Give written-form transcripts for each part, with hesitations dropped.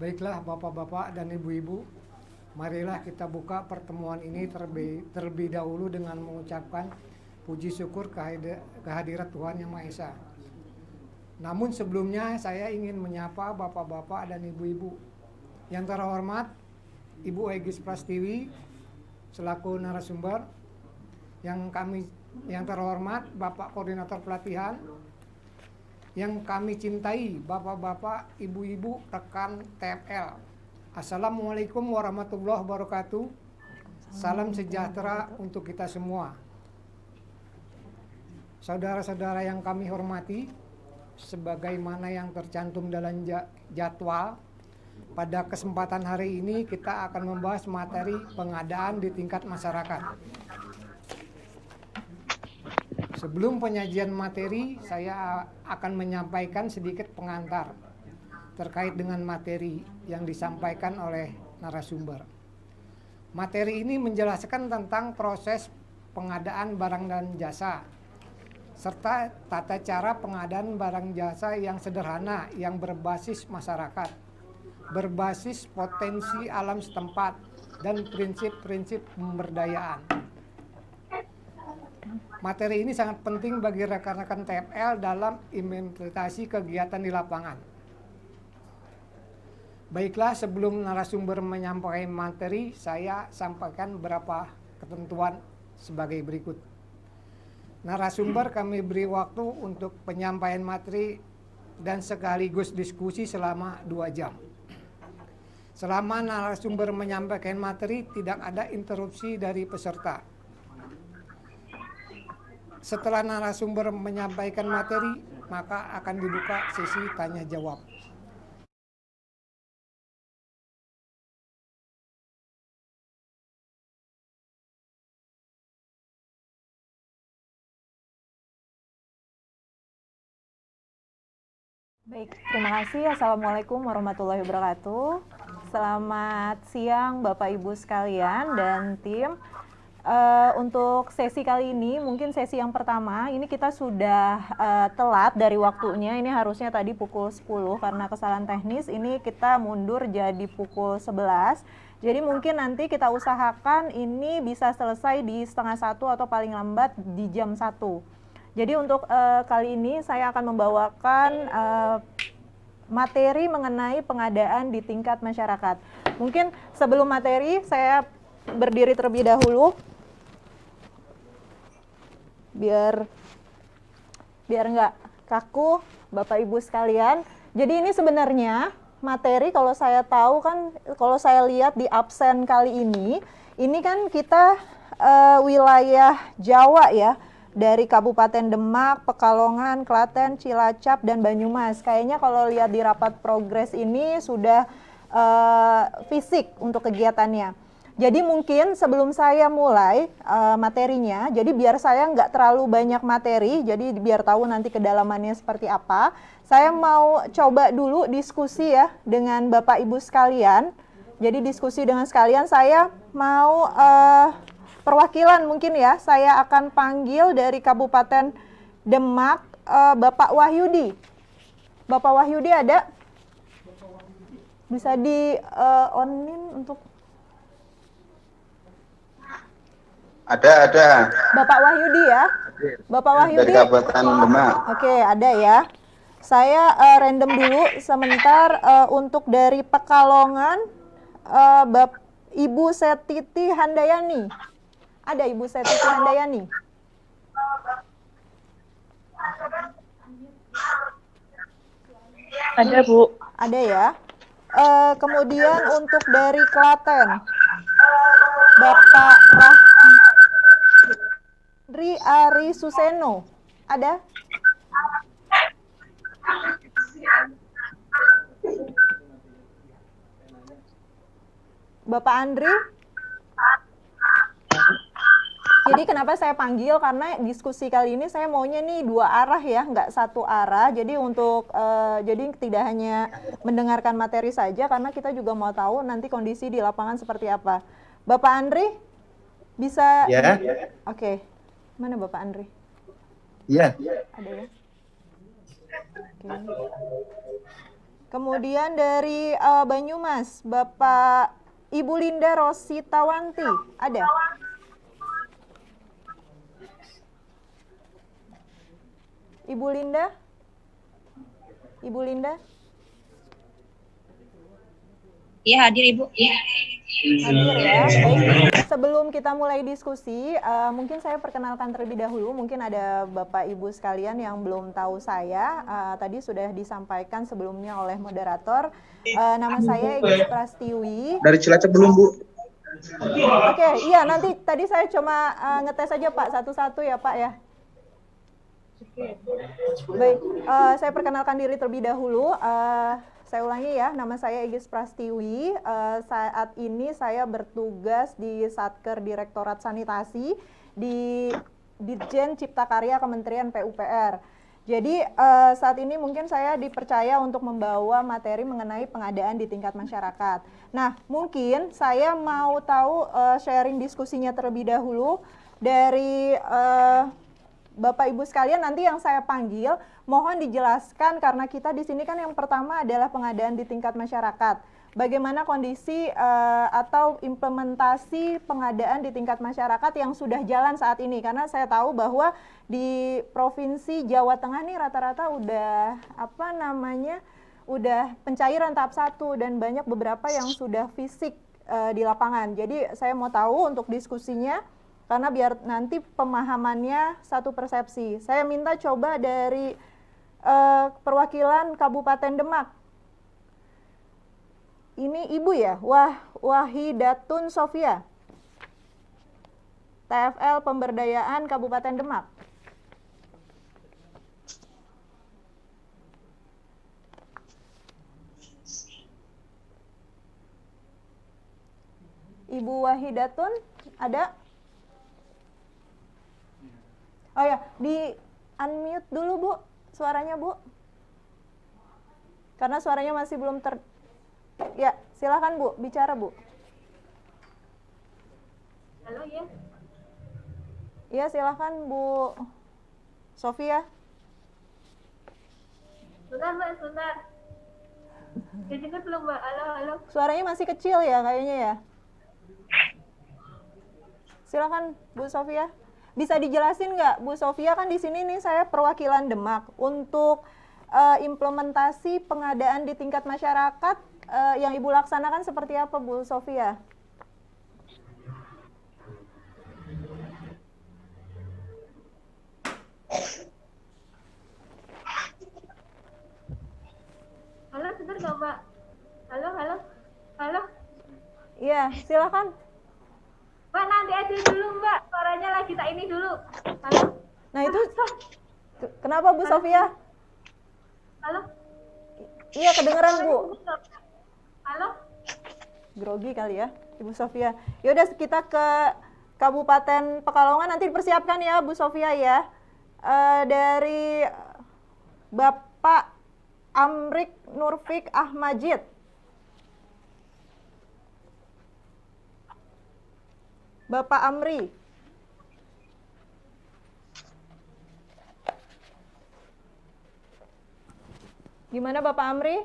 Baiklah Bapak-Bapak dan Ibu-Ibu, marilah kita buka pertemuan ini terlebih dahulu dengan mengucapkan puji syukur kehadirat Tuhan Yang Maha Esa. Namun sebelumnya saya ingin menyapa Bapak-Bapak dan Ibu-Ibu. Yang terhormat Ibu Egis Prastiwi selaku narasumber, yang terhormat Bapak Koordinator Pelatihan, yang kami cintai Bapak-Bapak, Ibu-Ibu, rekan TFL. Assalamualaikum warahmatullahi wabarakatuh. Salam sejahtera untuk kita semua. Saudara-saudara yang kami hormati, sebagaimana yang tercantum dalam jadwal, pada kesempatan hari ini kita akan membahas materi pengadaan di tingkat masyarakat. Sebelum penyajian materi, saya akan menyampaikan sedikit pengantar terkait dengan materi yang disampaikan oleh narasumber. Materi ini menjelaskan tentang proses pengadaan barang dan jasa, serta tata cara pengadaan barang jasa yang sederhana, yang berbasis masyarakat, berbasis potensi alam setempat, dan prinsip-prinsip pemberdayaan. Materi ini sangat penting bagi rekan-rekan TFL dalam implementasi kegiatan di lapangan. Baiklah, sebelum narasumber menyampaikan materi, saya sampaikan beberapa ketentuan sebagai berikut. Narasumber kami beri waktu untuk penyampaian materi dan sekaligus diskusi selama 2 jam. Selama narasumber menyampaikan materi, tidak ada interupsi dari peserta. Setelah narasumber menyampaikan materi, maka akan dibuka sesi tanya jawab. Baik, terima kasih. Assalamualaikum warahmatullahi wabarakatuh. Selamat siang Bapak Ibu sekalian dan tim. Untuk sesi kali ini, mungkin sesi yang pertama, ini kita sudah telat dari waktunya. Ini harusnya tadi pukul 10 karena kesalahan teknis. Ini kita mundur jadi pukul 11. Jadi mungkin nanti kita usahakan ini bisa selesai di 12:30 atau paling lambat di jam 1. Jadi untuk kali ini saya akan membawakan materi mengenai pengadaan di tingkat masyarakat. Mungkin sebelum materi saya berdiri terlebih dahulu biar nggak kaku Bapak Ibu sekalian. Jadi ini sebenarnya materi, kalau saya tahu kan, kalau saya lihat di absen kali ini kan kita wilayah Jawa ya, dari Kabupaten Demak, Pekalongan, Klaten, Cilacap, dan Banyumas. Kayaknya kalau lihat di rapat progres ini sudah fisik untuk kegiatannya. Jadi mungkin sebelum saya mulai materinya, jadi biar saya nggak terlalu banyak materi, jadi biar tahu nanti kedalamannya seperti apa, saya mau coba dulu diskusi ya dengan Bapak Ibu sekalian. Jadi diskusi dengan sekalian, saya mau perwakilan mungkin ya, saya akan panggil dari Kabupaten Demak, Bapak Wahyudi. Bapak Wahyudi ada? Bisa di on-in untuk... Ada. Bapak Wahyudi ya? Bapak Wahyudi. Dari Kabupaten Demak. Oke, ada ya. Saya random dulu sebentar untuk dari Pekalongan, Ibu Setiti Handayani. Ada Ibu Setiti Handayani? Ada, Bu. Ada ya. Kemudian untuk dari Klaten, Bapak Rahri Ari Suseno, ada? Bapak Andri? Jadi kenapa saya panggil, karena diskusi kali ini saya maunya nih 2 arah ya, nggak 1 arah. Jadi untuk jadi tidak hanya mendengarkan materi saja, karena kita juga mau tahu nanti kondisi di lapangan seperti apa. Bapak Andri bisa? Ya. Oke. Mana Bapak Andri? Iya. Ada ya? Oke. Kemudian dari Banyumas, Bapak Ibu Linda Rositawanti, ada? Ibu Linda? Ibu Linda? Iya, hadir Ibu. Hadir ya. Baik, sebelum kita mulai diskusi, mungkin saya perkenalkan terlebih dahulu. Mungkin ada Bapak Ibu sekalian yang belum tahu saya. Tadi sudah disampaikan sebelumnya oleh moderator. Nama saya Egis Prastiwi. Dari Cilacap belum, Bu? Oke, iya nanti tadi saya cuma ngetes aja Pak satu-satu ya Pak ya. Baik, saya perkenalkan diri terlebih dahulu. Saya ulangi ya, nama saya Egis Prastiwi. Saat ini saya bertugas di Satker Direktorat Sanitasi di Ditjen Cipta Karya Kementerian PUPR. Jadi saat ini mungkin saya dipercaya untuk membawa materi mengenai pengadaan di tingkat masyarakat. Nah, mungkin saya mau tahu sharing diskusinya terlebih dahulu dari Bapak Ibu sekalian. Nanti yang saya panggil mohon dijelaskan karena kita di sini kan yang pertama adalah pengadaan di tingkat masyarakat. Bagaimana kondisi atau implementasi pengadaan di tingkat masyarakat yang sudah jalan saat ini? Karena saya tahu bahwa di Provinsi Jawa Tengah nih rata-rata udah udah pencairan tahap 1 dan banyak beberapa yang sudah fisik di lapangan. Jadi saya mau tahu untuk diskusinya karena biar nanti pemahamannya satu persepsi. Saya minta coba dari perwakilan Kabupaten Demak. Ini Ibu ya, Wahidatun Sofia, TFL Pemberdayaan Kabupaten Demak. Ibu Wahidatun, ada? Oh ya, di unmute dulu Bu, suaranya Bu. Karena suaranya masih belum Ya, silakan Bu, bicara Bu. Halo ya. Iya, silakan Bu Sofia. Sebentar Mbak, sebentar. Kedengar belum Mbak? Halo, halo. Suaranya masih kecil ya kayaknya ya. Silakan Bu Sofia. Bisa dijelasin nggak Bu Sofia, kan di sini nih saya perwakilan Demak untuk implementasi pengadaan di tingkat masyarakat yang Ibu laksanakan seperti apa Bu Sofia? Halo, sebentar nggak Mbak? Halo, halo. Halo. Iya, silakan. Mbak, nanti aja dulu Mbak. Suaranya lagi tak ini dulu. Halo. Nah itu kenapa Bu Sofia? Halo. Iya, kedengeran Bu. Halo. Grogi kali ya Ibu Sofia. Yaudah kita ke Kabupaten Pekalongan, nanti dipersiapkan ya Bu Sofia ya. Dari Bapak Amrik Nurfik Ahmajid. Bapak Amri. Gimana Bapak Amri?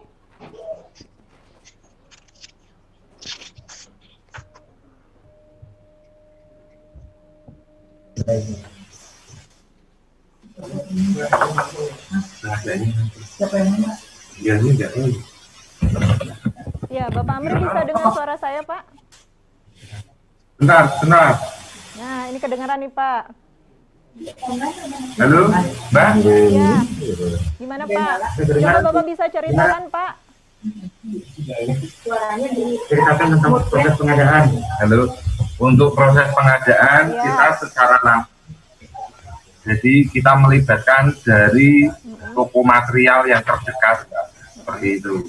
Ya, Bapak Amri bisa dengar suara saya, Pak? Bentar. Nah, ini kedengaran nih, Pak. Halo, Mbak. Ya, gimana Pak? Coba Bapak bisa ceritakan, Pak. Ceritakan tentang proses pengadaan. Halo, untuk proses pengadaan kita secara langsung. Jadi kita melibatkan dari toko material yang terdekat, seperti itu.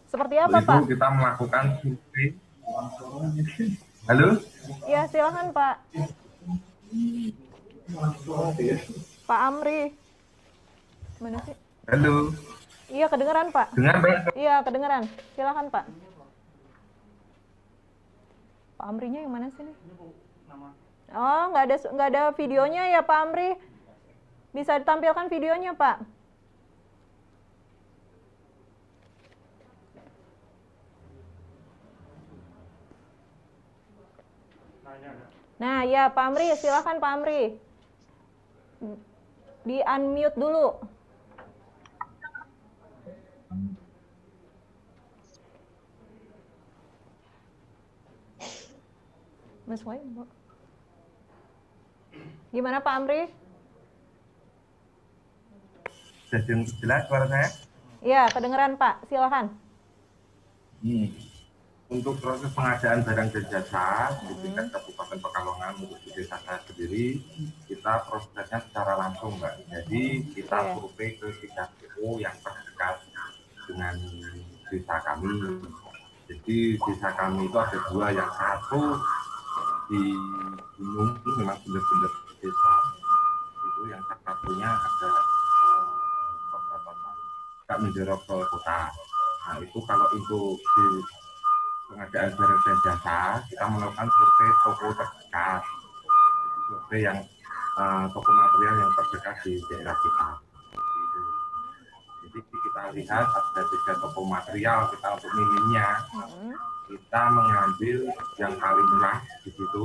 Seperti apa, Untuk Pak? itu kita melakukan survei. Halo? Ya, silakan, Pak. Pak Amri. Mana sih? Halo? Iya, kedengeran, Pak. Dengar, Mbak? Iya, kedengeran. Silakan, Pak. Pak Amrinya yang mana sih nih? Oh, nggak ada videonya ya, Pak Amri. Bisa ditampilkan videonya, Pak? Nah, ya Pak Amri, silakan Pak Amri. Di unmute dulu. Mas Wai, gimana Pak Amri? Jadi jelas suara saya? Ya, kedengeran Pak, silakan. Untuk proses pengadaan barang dan jasa di tingkat Kabupaten Pekalongan untuk di desa saya sendiri, kita prosesnya secara langsung, Mbak. Jadi kita survei ke 3 TO yang terdekat dengan desa kami. Jadi desa kami itu ada 2, yang satu di gunung, memang benar-benar desa. Itu yang satunya ada tak menjorok ke kota. Nah itu kalau untuk di pengadaan barang dan jasa, kita melakukan survei toko terdekat. Jadi survei yang toko material yang terdekat di daerah kita. Jadi kita lihat ada 3 toko material, kita untuk minimnya, kita mengambil yang paling murah di situ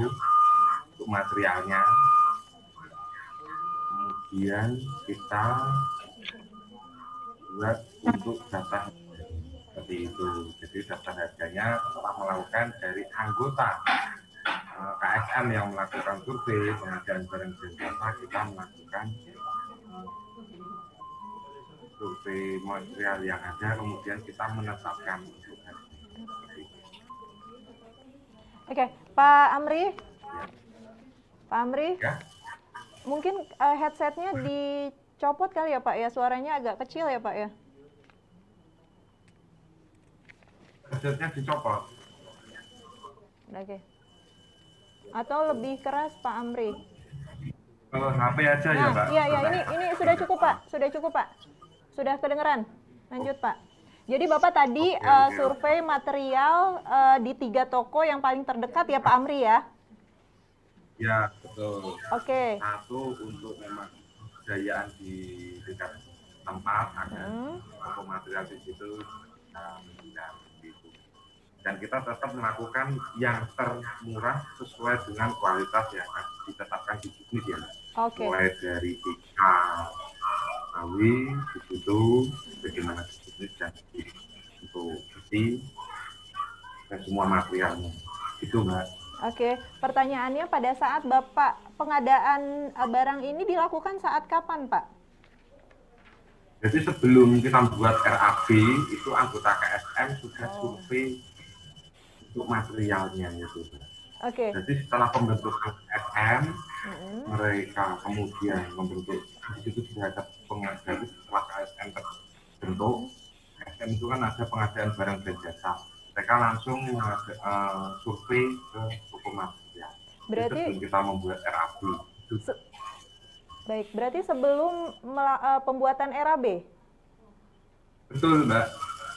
untuk materialnya. Kemudian kita buat untuk data seperti itu. Jadi data harganya setelah melakukan dari anggota KSM yang melakukan survei pengadaan barang dan jasa, kita melakukan survei material yang ada, kemudian kita menetapkan untuk harga. Oke, Pak Amri. Pak Amri. Ya. Mungkin headsetnya dicopot kali ya Pak ya, suaranya agak kecil ya Pak ya. Headsetnya dicopot. Oke. Atau lebih keras Pak Amri. HP aja ya Pak. Iya ini sudah cukup Pak, sudah cukup Pak. Sudah kedengeran. Lanjut Pak. Jadi Bapak tadi survei material di 3 toko yang paling terdekat ya Pak Amri ya? Ya betul. Oke. Satu untuk memang kebudayaan di dekat tempat ada toko material di situ dan kita tetap melakukan yang termurah sesuai dengan kualitas yang ditetapkan di bisnis ya. Oke. Mulai dari tika, awi, di situ bagaimana bisnis dan untuk besi dan semua materialnya itu Mbak. Oke, pertanyaannya pada saat Bapak pengadaan barang ini dilakukan saat kapan Pak? Jadi sebelum kita membuat RAB itu anggota KSM sudah survei untuk materialnya gitu. Oke. Jadi setelah pembentukan KSM mereka kemudian membentuk di situ sudah ada pengadaan. Setelah KSM terbentuk, KSM itu kan ada pengadaan barang dan jasa. Mereka langsung survei ke toko material. Berarti sebelum kita membuat RAB. Baik, berarti sebelum pembuatan RAB? Betul Mbak.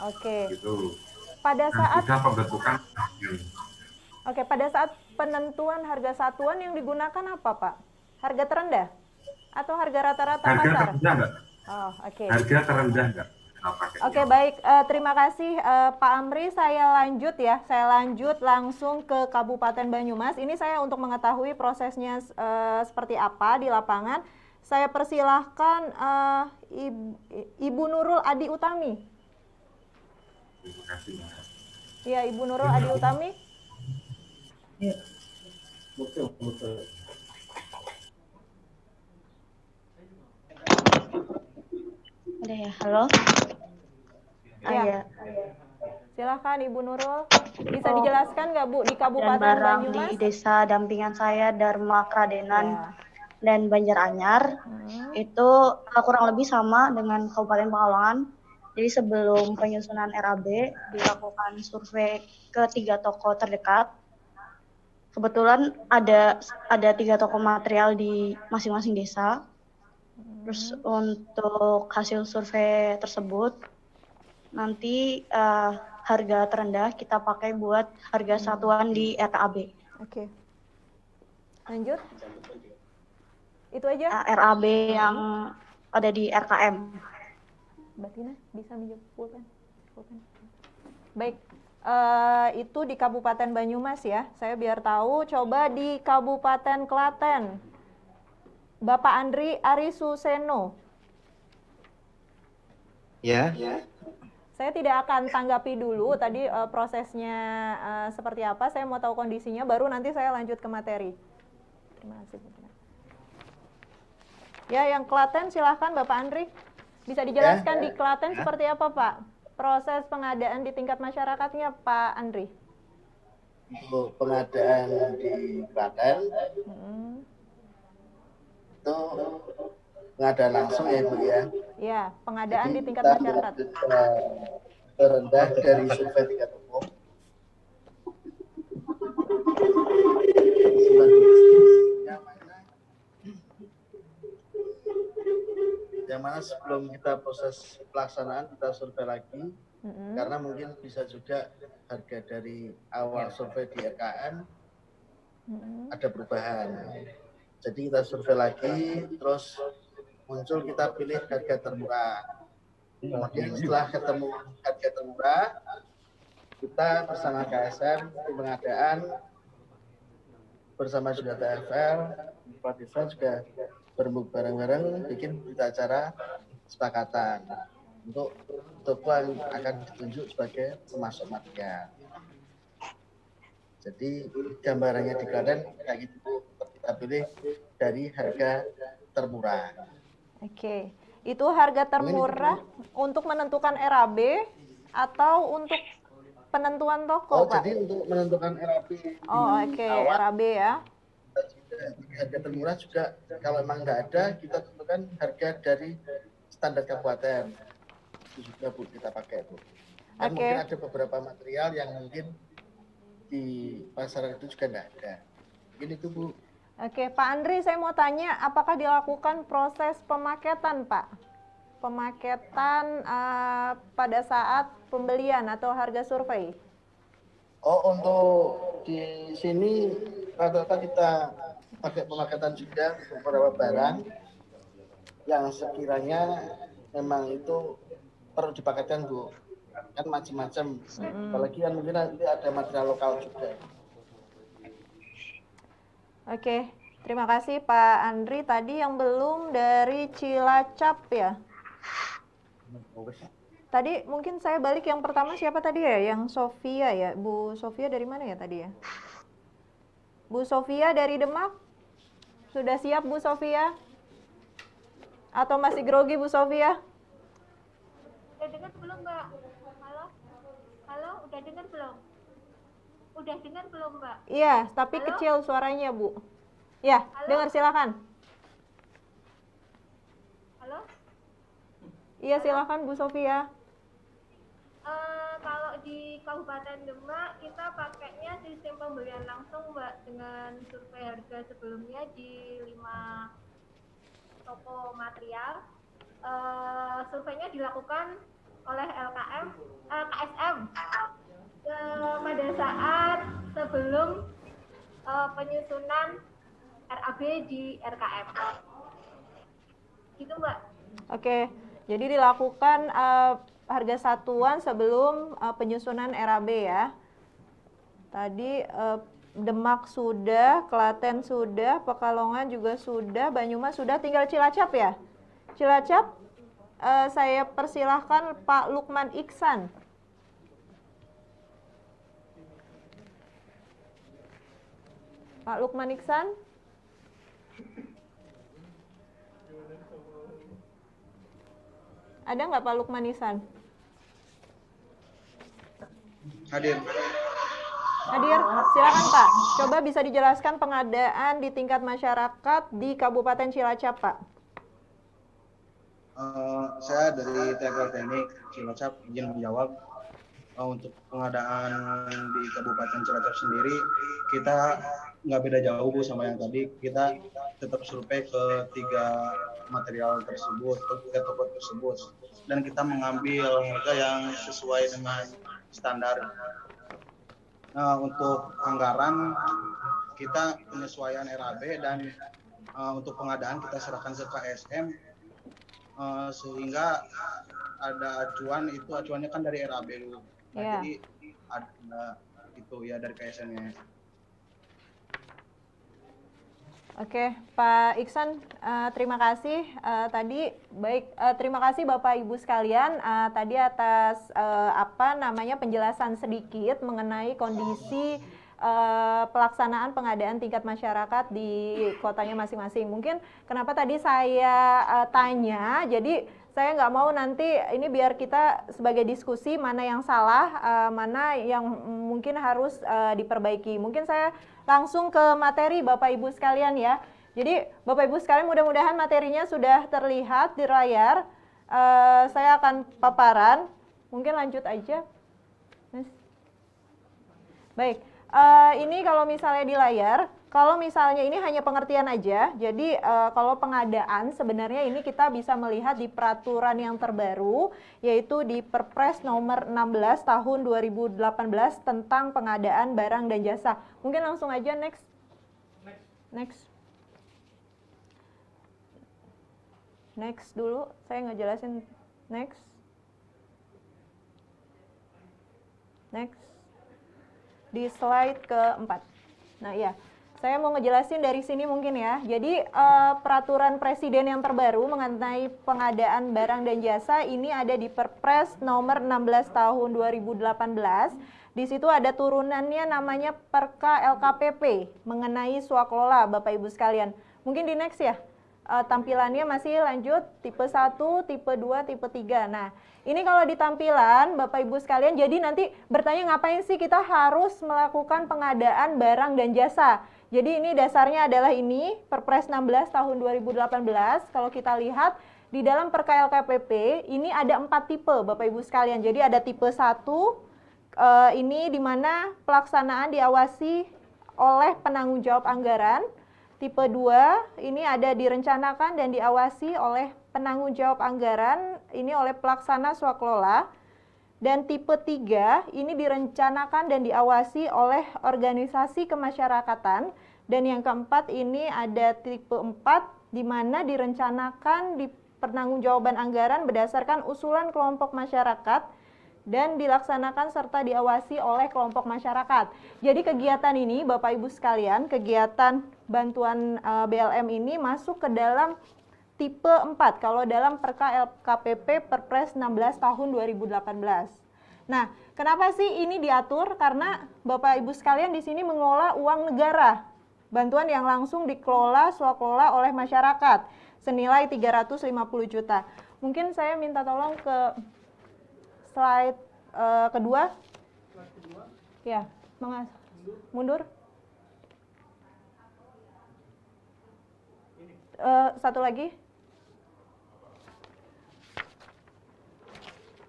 Oke. Gitu. Pada saat pembentukan. Oke, pada saat penentuan harga satuan yang digunakan apa Pak? Harga terendah atau harga rata-rata pasar? Harga terendah Mbak. Oh, oke. Harga terendah Mbak. Oke, baik. Terima kasih Pak Amri. Saya lanjut langsung ke Kabupaten Banyumas. Ini saya untuk mengetahui prosesnya seperti apa di lapangan. Saya persilahkan Ibu Nurul Adi Utami. Terima kasih Mbak. Ya, Ibu Nurul Adi Utami. Ya, betul. Ada ya, halo? Ya. Silahkan Ibu Nurul. Bisa dijelaskan nggak Bu di Kabupaten barang Banyumas? Di desa dampingan saya Dharma Kradenan dan Banjaranyar itu kurang lebih sama dengan Kabupaten Pekalongan. Jadi sebelum penyusunan RAB dilakukan survei ke 3 toko terdekat. Kebetulan ada 3 toko material di masing-masing desa. Terus untuk hasil survei tersebut nanti harga terendah kita pakai buat harga satuan di RAB. Oke. Lanjut. Itu aja. RAB yang ada di RKM. Mbak Tina bisa menjawab pulpen. Baik. itu di Kabupaten Banyumas ya. Saya biar tahu. Coba di Kabupaten Klaten. Bapak Andri Arisuseno. Ya. Saya tidak akan tanggapi dulu tadi prosesnya seperti apa. Saya mau tahu kondisinya, baru nanti saya lanjut ke materi. Terima kasih. Ya, yang Klaten silahkan Bapak Andri. Bisa dijelaskan di Klaten seperti apa Pak? Proses pengadaan di tingkat masyarakatnya Pak Andri. Untuk pengadaan di Klaten, itu pengadaan langsung ya Bu ya. Ya, pengadaan di tingkat kita masyarakat. terendah dari survei tingkat umum. Yang mana sebelum kita proses pelaksanaan kita survei lagi, karena mungkin bisa juga harga dari awal survei di RKM ada perubahan. Jadi kita survei lagi, terus muncul kita pilih harga termurah. Kemudian setelah ketemu harga termurah, kita bersama KSM tim pengadaan bersama juga TFL, Platifel juga berembuk bareng-bareng bikin berita acara kesepakatan untuk toko yang akan ditunjuk sebagai pemasok material. Jadi gambarannya di Klaten kayak gitu, kita pilih dari harga termurah. Oke, itu harga termurah untuk menentukan RAB atau untuk penentuan toko, Pak? Jadi untuk menentukan RAB oke, RAB ya. Harga termurah juga kalau memang nggak ada, kita tentukan harga dari standar kabupaten. Itu juga Bu kita pakai Bu. Dan mungkin ada beberapa material yang mungkin di pasaran itu juga nggak ada. Mungkin itu Bu. Oke, Pak Andri, saya mau tanya, apakah dilakukan proses pemaketan, Pak? Pemaketan pada saat pembelian atau harga survei? Oh, untuk di sini rata-rata kita pakai pemaketan juga beberapa barang yang sekiranya memang itu perlu dipaketkan Bu. Kan macam-macam. Apalagi kan mungkin nanti ada material lokal juga. Oke, terima kasih Pak Andri. Tadi yang belum dari Cilacap ya? Tadi mungkin saya balik yang pertama siapa tadi ya? Yang Sofia ya? Bu Sofia dari mana ya tadi ya? Bu Sofia dari Demak? Sudah siap Bu Sofia? Atau masih grogi Bu Sofia? Udah dengar belum Mbak? Halo? Halo, udah dengar belum? Udah dengar belum Mbak? Iya, tapi Halo? kecil suaranya Bu. Ya, Halo? dengar silakan. Halo? Iya silakan Bu Sofia. Kalau di Kabupaten Demak kita pakainya sistem pembelian langsung Mbak, dengan survei harga sebelumnya di 5 toko material. Surveinya dilakukan oleh KSM pada saat sebelum penyusunan RAB di RKM. Gitu Mbak. Oke, jadi dilakukan harga satuan sebelum penyusunan RAB ya. Tadi Demak sudah, Klaten sudah, Pekalongan juga sudah, Banyumas sudah, tinggal Cilacap ya. Cilacap, saya persilahkan Pak Lukman Iksan. Pak Lukman Iksan. Ada nggak Pak Lukman Iksan? Hadir. Hadir, silakan Pak. Coba bisa dijelaskan pengadaan di tingkat masyarakat di Kabupaten Cilacap, Pak. Saya dari Teknik Teknik Cilacap izin menjawab. Untuk pengadaan di Kabupaten Cilacap sendiri, kita nggak beda jauh Bu sama yang tadi. Kita tetap survei ke 3 material tersebut, ke 3 toko tersebut, dan kita mengambil harga yang sesuai dengan standar. Nah, untuk anggaran kita penyesuaian RAB dan untuk pengadaan kita serahkan ke KSM sehingga ada acuan, itu acuannya kan dari RAB dulu. Nah, jadi ada itu ya dari KSN-nya. Oke, Pak Iksan, terima kasih tadi. Baik, terima kasih Bapak Ibu sekalian tadi atas penjelasan sedikit mengenai kondisi pelaksanaan pengadaan tingkat masyarakat di kotanya masing-masing. Mungkin kenapa tadi saya tanya, jadi saya nggak mau nanti ini biar kita sebagai diskusi mana yang salah, mana yang mungkin harus diperbaiki. Mungkin saya langsung ke materi Bapak Ibu sekalian ya. Jadi Bapak Ibu sekalian mudah-mudahan materinya sudah terlihat di layar. Saya akan paparan. Mungkin lanjut aja. Baik. Ini kalau misalnya di layar, kalau misalnya ini hanya pengertian aja, jadi kalau pengadaan sebenarnya ini kita bisa melihat di peraturan yang terbaru, yaitu di Perpres nomor 16 tahun 2018 tentang pengadaan barang dan jasa. Mungkin langsung aja next. Next dulu, saya ngejelasin next. Di slide keempat. Nah ya, saya mau ngejelasin dari sini mungkin ya. Jadi peraturan presiden yang terbaru mengenai pengadaan barang dan jasa ini ada di Perpres nomor 16 tahun 2018. Di situ ada turunannya namanya Perka LKPP mengenai swaklola Bapak Ibu sekalian. Mungkin di next ya. Tampilannya masih lanjut tipe 1, tipe 2, tipe 3. Nah, ini kalau di tampilan Bapak Ibu sekalian, jadi nanti bertanya ngapain sih kita harus melakukan pengadaan barang dan jasa. Jadi ini dasarnya adalah ini, Perpres 16 tahun 2018. Kalau kita lihat di dalam Perka LKPP, ini ada 4 tipe Bapak Ibu sekalian. Jadi ada tipe 1, ini di mana pelaksanaan diawasi oleh penanggung jawab anggaran. Tipe 2, ini ada direncanakan dan diawasi oleh penanggung jawab anggaran, ini oleh pelaksana swaklola. Dan tipe 3, ini direncanakan dan diawasi oleh organisasi kemasyarakatan. Dan yang keempat, ini ada tipe 4, di mana direncanakan di penanggung-jawaban anggaran berdasarkan usulan kelompok masyarakat dan dilaksanakan serta diawasi oleh kelompok masyarakat. Jadi kegiatan ini Bapak Ibu sekalian, kegiatan bantuan BLM ini masuk ke dalam tipe 4 kalau dalam Perka LKPP Perpres 16 tahun 2018. Nah, kenapa sih ini diatur? Karena Bapak Ibu sekalian di sini mengelola uang negara. Bantuan yang langsung dikelola swaklola oleh masyarakat senilai 350 juta. Mungkin saya minta tolong ke slide kedua. Ya, mundur. Satu lagi.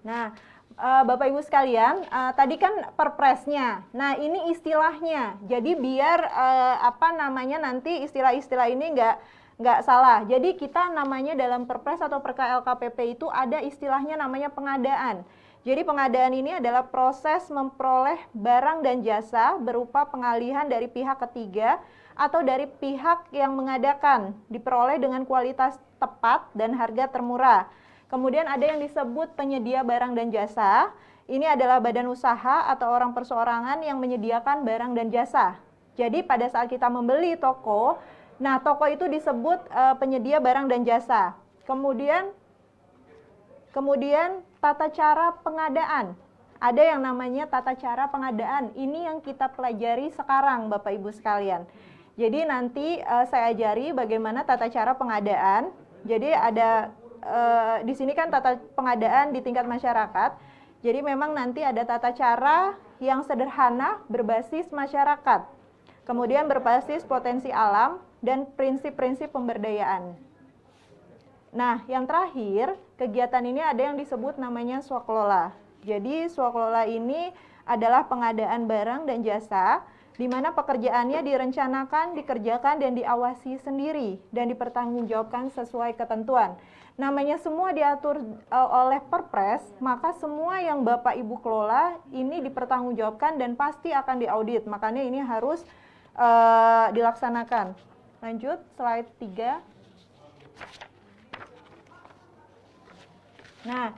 Nah, Bapak Ibu sekalian, tadi kan perpresnya. Nah, ini istilahnya. Jadi biar nanti istilah-istilah ini nggak salah. Jadi kita namanya dalam perpres atau perka LKPP itu ada istilahnya namanya pengadaan. Jadi pengadaan ini adalah proses memperoleh barang dan jasa berupa pengalihan dari pihak ketiga atau dari pihak yang mengadakan, diperoleh dengan kualitas tepat dan harga termurah. Kemudian ada yang disebut penyedia barang dan jasa. Ini adalah badan usaha atau orang perseorangan yang menyediakan barang dan jasa. Jadi pada saat kita membeli toko, nah toko itu disebut penyedia barang dan jasa. Kemudian tata cara pengadaan. Ada yang namanya tata cara pengadaan. Ini yang kita pelajari sekarang Bapak Ibu sekalian. Jadi nanti saya ajari bagaimana tata cara pengadaan. Jadi ada di sini kan tata pengadaan di tingkat masyarakat. Jadi memang nanti ada tata cara yang sederhana berbasis masyarakat. Kemudian berbasis potensi alam dan prinsip-prinsip pemberdayaan. Nah, yang terakhir, kegiatan ini ada yang disebut namanya swaklola. Jadi, swaklola ini adalah pengadaan barang dan jasa, di mana pekerjaannya direncanakan, dikerjakan, dan diawasi sendiri, dan dipertanggungjawabkan sesuai ketentuan. Namanya semua diatur oleh perpres, maka semua yang Bapak Ibu kelola ini dipertanggungjawabkan dan pasti akan diaudit. Makanya ini harus dilaksanakan. Lanjut, slide 3. Nah,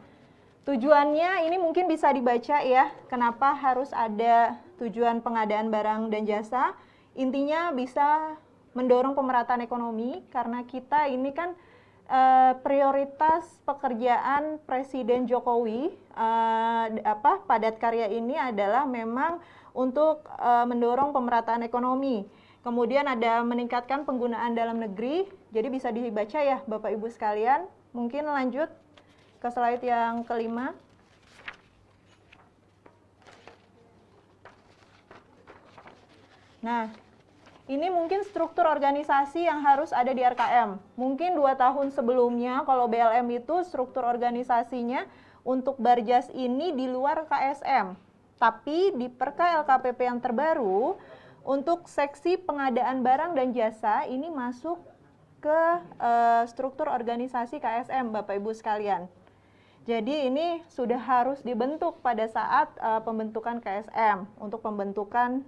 Tujuannya ini mungkin bisa dibaca ya, kenapa harus ada tujuan pengadaan barang dan jasa. Intinya bisa mendorong pemerataan ekonomi, karena kita ini kan prioritas pekerjaan Presiden Jokowi padat karya ini adalah memang untuk mendorong pemerataan ekonomi. Kemudian ada meningkatkan penggunaan dalam negeri, jadi bisa dibaca ya Bapak Ibu sekalian. Mungkin lanjut ke slide yang kelima. Nah, ini mungkin struktur organisasi yang harus ada di RKM. Mungkin 2 tahun sebelumnya kalau BLM itu struktur organisasinya untuk Barjas ini di luar KSM. Tapi di Perka LKPP yang terbaru, untuk seksi pengadaan barang dan jasa ini masuk ke struktur organisasi KSM, Bapak Ibu sekalian. Jadi ini sudah harus dibentuk pada saat pembentukan KSM untuk pembentukan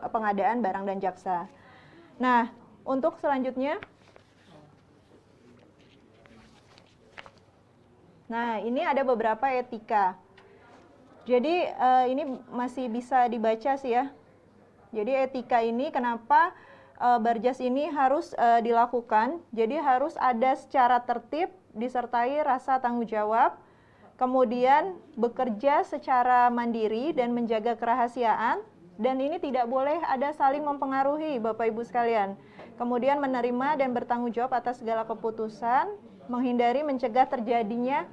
pengadaan barang dan jasa. Nah, untuk selanjutnya, nah ini ada beberapa etika. Jadi ini masih bisa dibaca sih ya. Jadi etika ini kenapa Barjas ini harus dilakukan? Jadi harus ada secara tertib, disertai rasa tanggung jawab, kemudian bekerja secara mandiri dan menjaga kerahasiaan, dan ini tidak boleh ada saling mempengaruhi Bapak Ibu sekalian. Kemudian menerima dan bertanggung jawab atas segala keputusan, menghindari mencegah terjadinya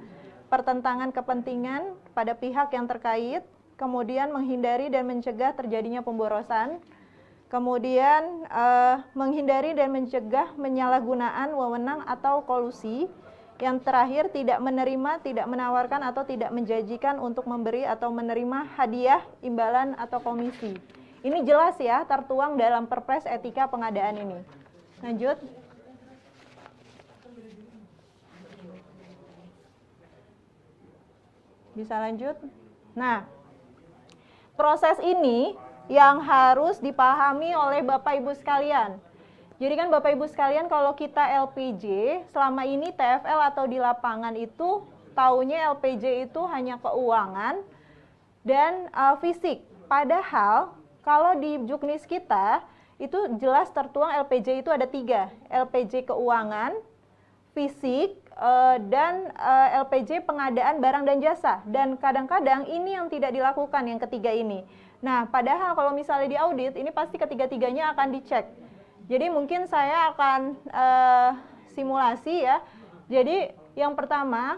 pertentangan kepentingan pada pihak yang terkait, kemudian menghindari dan mencegah terjadinya pemborosan, kemudian menghindari dan mencegah penyalahgunaan wewenang atau kolusi. Yang terakhir, tidak menerima, tidak menawarkan, atau tidak menjanjikan untuk memberi atau menerima hadiah, imbalan, atau komisi. Ini jelas ya, tertuang dalam Perpres Etika Pengadaan ini. Lanjut. Bisa lanjut. Nah, proses ini yang harus dipahami oleh Bapak Ibu sekalian. Jadi kan Bapak Ibu sekalian, kalau kita LPJ, selama ini TFL atau di lapangan itu taunya LPJ itu hanya keuangan dan fisik. Padahal kalau di Juknis kita itu jelas tertuang LPJ itu ada 3, LPJ keuangan, fisik, dan LPJ pengadaan barang dan jasa. Dan kadang-kadang ini yang tidak dilakukan, yang ketiga ini. Nah, padahal kalau misalnya di audit, ini pasti ketiga-tiganya akan dicek. Jadi mungkin saya akan simulasi ya. Jadi yang pertama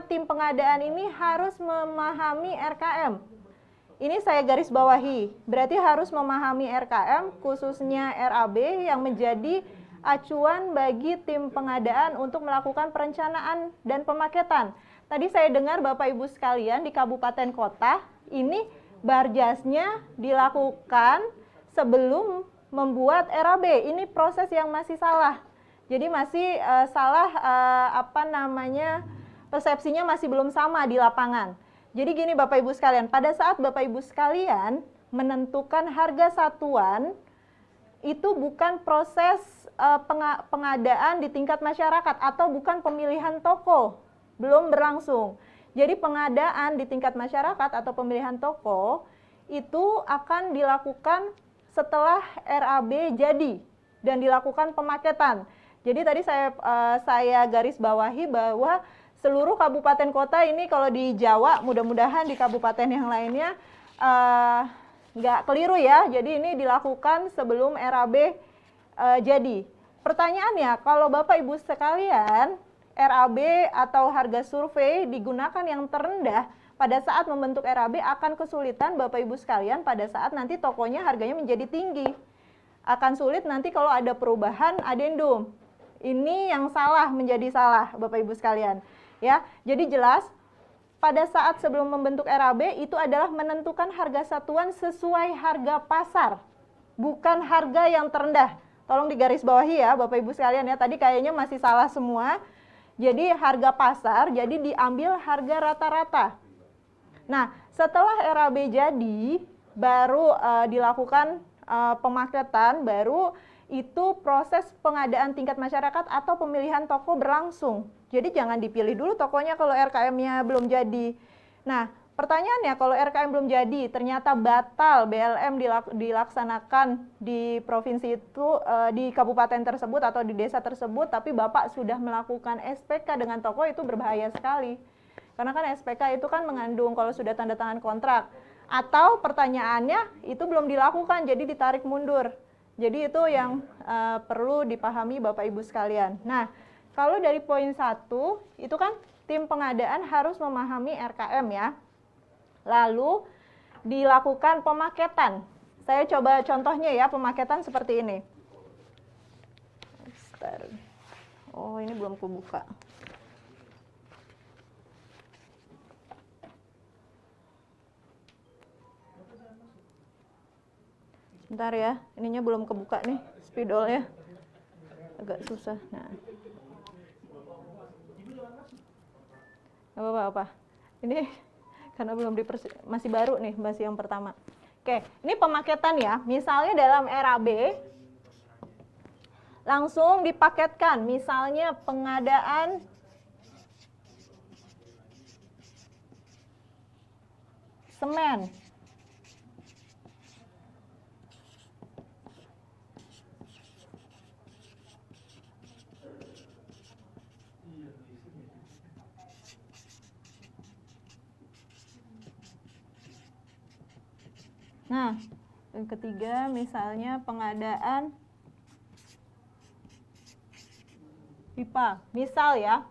tim pengadaan ini harus memahami RKM. Ini saya garis bawahi, berarti harus memahami RKM, khususnya RAB yang menjadi acuan bagi tim pengadaan untuk melakukan perencanaan dan pemaketan. Tadi saya dengar Bapak Ibu sekalian di kabupaten kota, ini Barjasnya dilakukan sebelum membuat RAB. Ini proses yang masih salah. Jadi masih salah persepsinya masih belum sama di lapangan. Jadi gini Bapak Ibu sekalian, pada saat Bapak Ibu sekalian menentukan harga satuan, itu bukan proses pengadaan di tingkat masyarakat atau bukan pemilihan toko, belum berlangsung. Jadi pengadaan di tingkat masyarakat atau pemilihan toko itu akan dilakukan setelah RAB jadi dan dilakukan pemaketan. Jadi tadi saya garis bawahi bahwa seluruh kabupaten kota ini kalau di Jawa, mudah-mudahan di kabupaten yang lainnya nggak keliru ya. Jadi ini dilakukan sebelum RAB jadi. Pertanyaannya, kalau Bapak Ibu sekalian RAB atau harga survei digunakan yang terendah, pada saat membentuk RAB akan kesulitan Bapak Ibu sekalian pada saat nanti tokonya harganya menjadi tinggi. Akan sulit nanti kalau ada perubahan adendum. Ini yang salah menjadi salah Bapak Ibu sekalian. Ya, jadi jelas pada saat sebelum membentuk RAB itu adalah menentukan harga satuan sesuai harga pasar, bukan harga yang terendah. Tolong digarisbawahi ya Bapak Ibu sekalian ya, tadi kayaknya masih salah semua. Jadi harga pasar, jadi diambil harga rata-rata. Nah, setelah RAB jadi, baru dilakukan pemaketan, baru itu proses pengadaan tingkat masyarakat atau pemilihan toko berlangsung. Jadi jangan dipilih dulu tokonya kalau RKM-nya belum jadi. Nah, pertanyaannya kalau RKM belum jadi, ternyata batal BLM dilaksanakan di provinsi itu, di kabupaten tersebut atau di desa tersebut, tapi Bapak sudah melakukan SPK dengan toko, itu berbahaya sekali. Karena kan SPK itu kan mengandung kalau sudah tanda tangan kontrak. Atau pertanyaannya itu belum dilakukan, jadi ditarik mundur. Jadi itu yang perlu dipahami Bapak Ibu sekalian. Nah, kalau dari poin 1, itu kan tim pengadaan harus memahami RKM ya. Lalu dilakukan pemaketan. Saya coba contohnya ya, pemaketan seperti ini. Oh, ini belum kubuka. Bentar ya, ininya belum kebuka nih, spidolnya. Agak susah. Nah. Apa-apa. Ini karena belum masih baru nih, masih yang pertama. Oke, ini pemaketan ya. Misalnya dalam RAB langsung dipaketkan, misalnya pengadaan semen. Nah, yang ketiga misalnya pengadaan pipa, misal ya.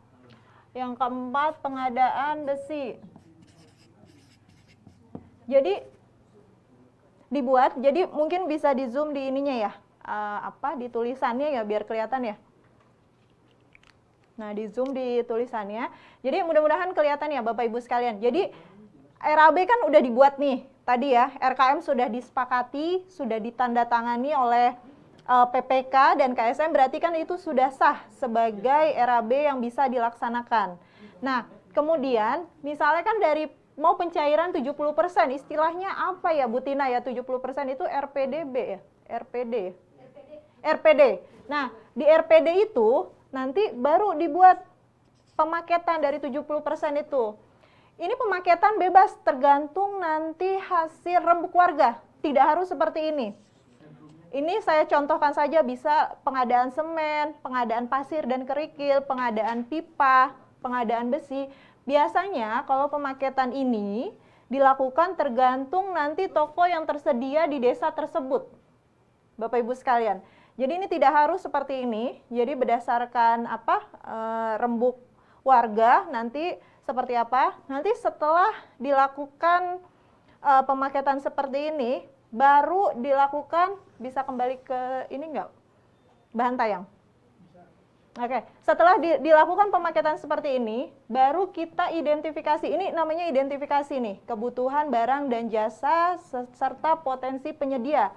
Yang keempat pengadaan besi. Jadi dibuat, jadi mungkin bisa di zoom di ininya ya, di tulisannya ya biar kelihatan ya. Nah, di zoom di tulisannya. Jadi mudah-mudahan kelihatan ya Bapak Ibu sekalian. Jadi RAB kan udah dibuat nih. Tadi ya, RKM sudah disepakati, sudah ditandatangani oleh PPK dan KSM, berarti kan itu sudah sah sebagai RAB yang bisa dilaksanakan. Nah, kemudian misalnya kan dari mau pencairan 70%, istilahnya apa ya Bu Tina ya, 70% itu RPDB ya? RPD. RPD. Nah, di RPD itu nanti baru dibuat pemaketan dari 70% itu. Ini pemaketan bebas, tergantung nanti hasil rembuk warga. Tidak harus seperti ini. Ini saya contohkan saja, bisa pengadaan semen, pengadaan pasir dan kerikil, pengadaan pipa, pengadaan besi. Biasanya kalau pemaketan ini dilakukan tergantung nanti toko yang tersedia di desa tersebut. Bapak Ibu sekalian. Jadi ini tidak harus seperti ini. Jadi berdasarkan rembuk warga nanti seperti apa? Nanti setelah dilakukan pemaketan seperti ini, baru dilakukan, bisa kembali ke ini enggak? Bahan tayang. Oke, setelah dilakukan pemaketan seperti ini, baru kita identifikasi. Ini namanya identifikasi nih, kebutuhan barang dan jasa serta potensi penyedia.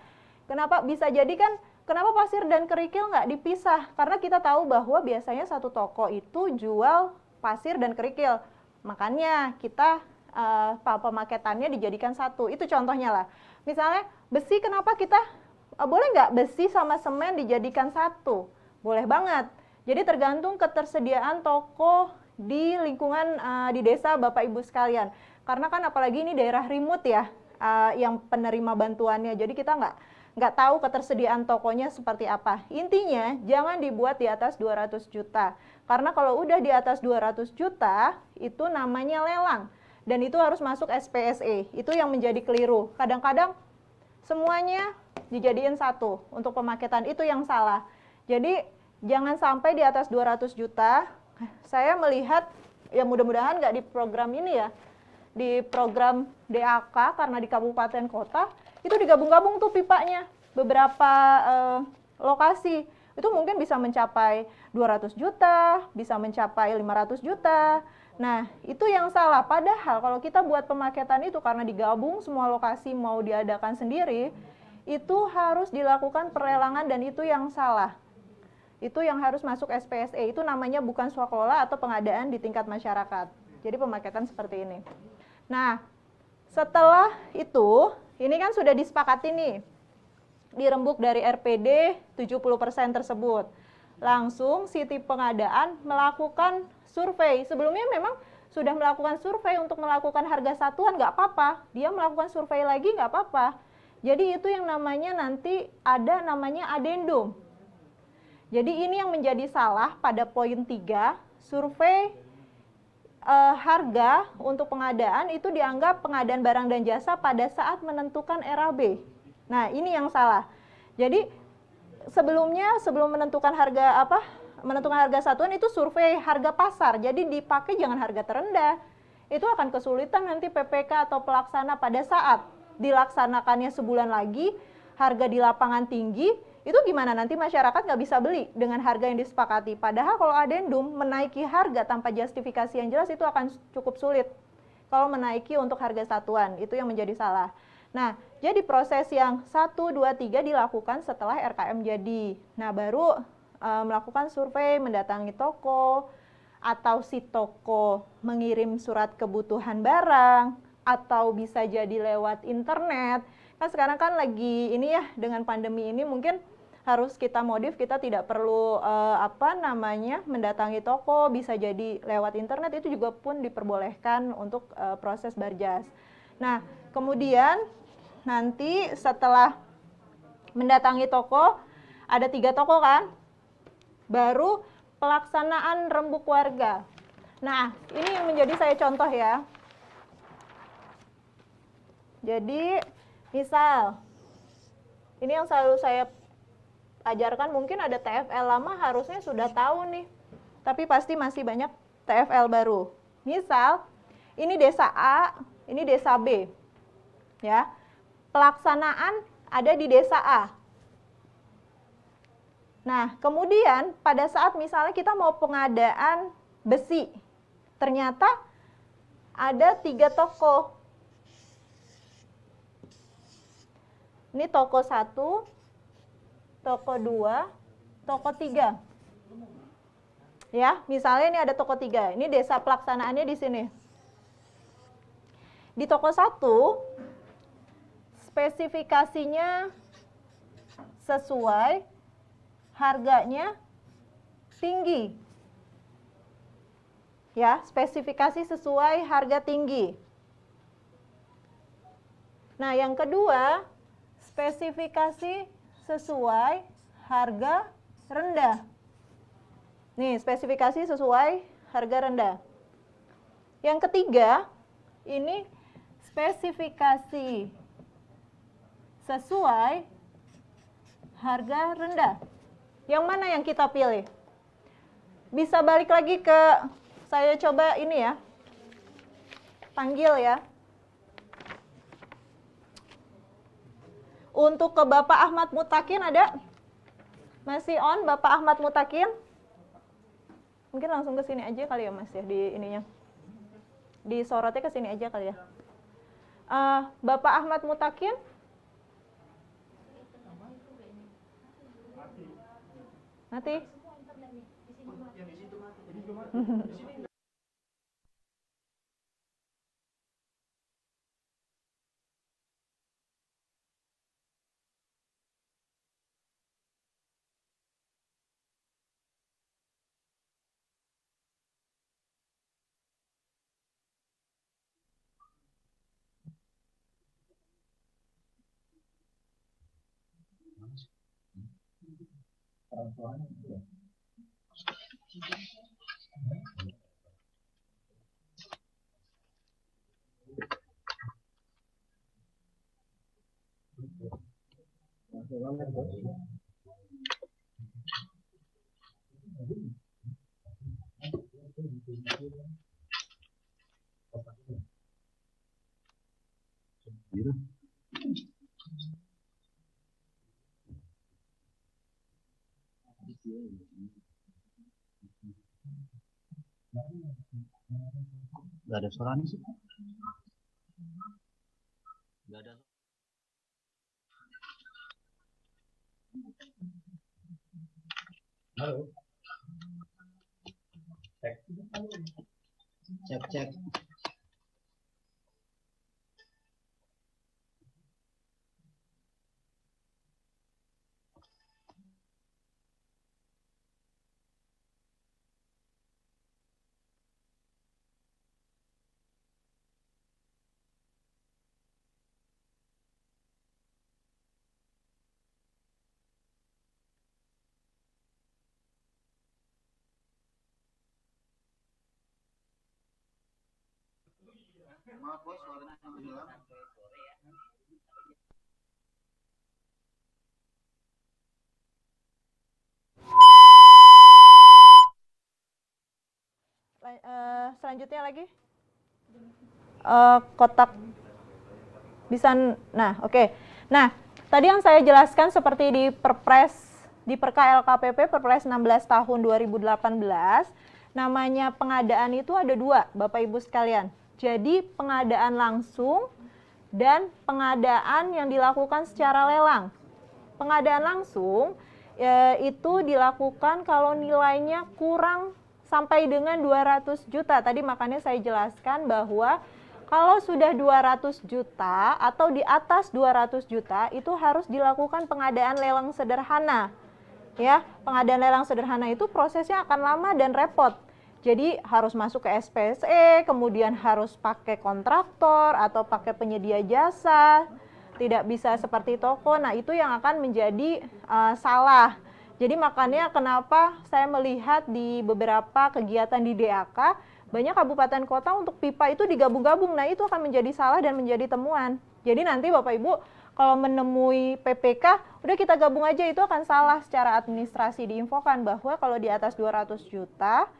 Kenapa bisa jadi kan? Kenapa pasir dan kerikil nggak dipisah? Karena kita tahu bahwa biasanya satu toko itu jual pasir dan kerikil. Makanya kita pemaketannya dijadikan satu. Itu contohnya lah. Misalnya besi, kenapa kita boleh nggak besi sama semen dijadikan satu? Boleh banget. Jadi tergantung ketersediaan toko di lingkungan di desa Bapak Ibu sekalian. Karena kan apalagi ini daerah remote ya, yang penerima bantuannya. Jadi kita nggak tahu ketersediaan tokonya seperti apa. Intinya jangan dibuat di atas 200 juta. Karena kalau udah di atas 200 juta, itu namanya lelang. Dan itu harus masuk SPSE. Itu yang menjadi keliru. Kadang-kadang semuanya dijadiin satu untuk pemaketan. Itu yang salah. Jadi jangan sampai di atas 200 juta. Saya melihat, ya mudah-mudahan nggak di program ini ya. Di program DAK, karena di kabupaten kota, itu digabung-gabung tuh pipanya. Beberapa lokasi. Itu mungkin bisa mencapai 200 juta, bisa mencapai 500 juta. Nah, itu yang salah. Padahal kalau kita buat pemaketan itu karena digabung semua lokasi mau diadakan sendiri, itu harus dilakukan perlelangan dan itu yang salah. Itu yang harus masuk SPSE. Itu namanya bukan swakelola atau pengadaan di tingkat masyarakat. Jadi pemaketan seperti ini. Nah, setelah itu, ini kan sudah disepakati nih. Dirembuk dari RPD 70% tersebut. langsung si tim pengadaan melakukan survei. Sebelumnya memang sudah melakukan survei untuk melakukan harga satuan, nggak apa-apa. Dia melakukan survei lagi, nggak apa-apa. Jadi itu yang namanya nanti ada namanya adendum. Jadi ini yang menjadi salah pada poin 3, survei harga untuk pengadaan itu dianggap pengadaan barang dan jasa pada saat menentukan RAB. Nah, ini yang salah. Jadi sebelumnya sebelum menentukan harga satuan itu survei harga pasar. Jadi dipakai jangan harga terendah. Itu akan kesulitan nanti PPK atau pelaksana pada saat dilaksanakannya sebulan lagi, harga di lapangan tinggi, itu gimana nanti masyarakat nggak bisa beli dengan harga yang disepakati. Padahal kalau adendum menaiki harga tanpa justifikasi yang jelas itu akan cukup sulit. Kalau menaiki untuk harga satuan, itu yang menjadi salah. Nah, jadi proses yang 1, 2, 3 dilakukan setelah RKM jadi. Nah, baru melakukan survei, mendatangi toko, atau si toko mengirim surat kebutuhan barang, atau bisa jadi lewat internet. Kan sekarang kan lagi ini ya, dengan pandemi ini mungkin harus kita modif, kita tidak perlu mendatangi toko, bisa jadi lewat internet, itu juga pun diperbolehkan untuk proses barjas. Nah, kemudian nanti setelah mendatangi toko, ada 3 toko kan, baru pelaksanaan rembuk warga. Nah, ini yang menjadi saya contoh ya. Jadi, misal, ini yang selalu saya ajarkan, mungkin ada TFL lama harusnya sudah tahu nih, tapi pasti masih banyak TFL baru. Misal, ini desa A, ini desa B, ya. Pelaksanaan ada di desa A. Nah, kemudian pada saat misalnya kita mau pengadaan besi, ternyata ada 3 toko. Ini toko 1, toko 2, toko 3. Ya, misalnya ini ada toko 3. Ini desa pelaksanaannya di sini. Di toko 1, spesifikasinya sesuai, harganya tinggi. Ya, spesifikasi sesuai, harga tinggi. Nah, yang kedua, spesifikasi sesuai, harga rendah. Nih, spesifikasi sesuai, harga rendah. Yang ketiga, ini spesifikasi sesuai, harga rendah. Yang mana yang kita pilih? Bisa balik lagi ke, saya coba ini ya, panggil ya. Untuk ke Bapak Ahmad Mutakin ada? Masih on Bapak Ahmad Mutakin? Mungkin langsung ke sini aja kali ya Mas ya, di ininya. Disorotnya ke sini aja kali ya. Bapak Ahmad Mutakin? Mati? Nggak ada suaranya sih. Nggak ada. Halo. Cek cek. Maaf bos, suaranya hilang. Selanjutnya lagi kotak bisa. Nah, oke. Nah, tadi yang saya jelaskan seperti di Perka LKPP Perpres 16 tahun 2018, namanya pengadaan itu ada dua, Bapak Ibu sekalian. Jadi pengadaan langsung dan pengadaan yang dilakukan secara lelang. Pengadaan langsung itu dilakukan kalau nilainya kurang sampai dengan 200 juta. Tadi makanya saya jelaskan bahwa kalau sudah 200 juta atau di atas 200 juta itu harus dilakukan pengadaan lelang sederhana. Ya, pengadaan lelang sederhana itu prosesnya akan lama dan repot. Jadi harus masuk ke SPSE, kemudian harus pakai kontraktor atau pakai penyedia jasa. Tidak bisa seperti toko. Nah, itu yang akan menjadi salah. Jadi makanya kenapa saya melihat di beberapa kegiatan di DAK, banyak kabupaten kota untuk pipa itu digabung-gabung. Nah, itu akan menjadi salah dan menjadi temuan. Jadi nanti Bapak Ibu kalau menemui PPK, udah kita gabung aja, itu akan salah secara administrasi. Diinfokan bahwa kalau di atas 200 juta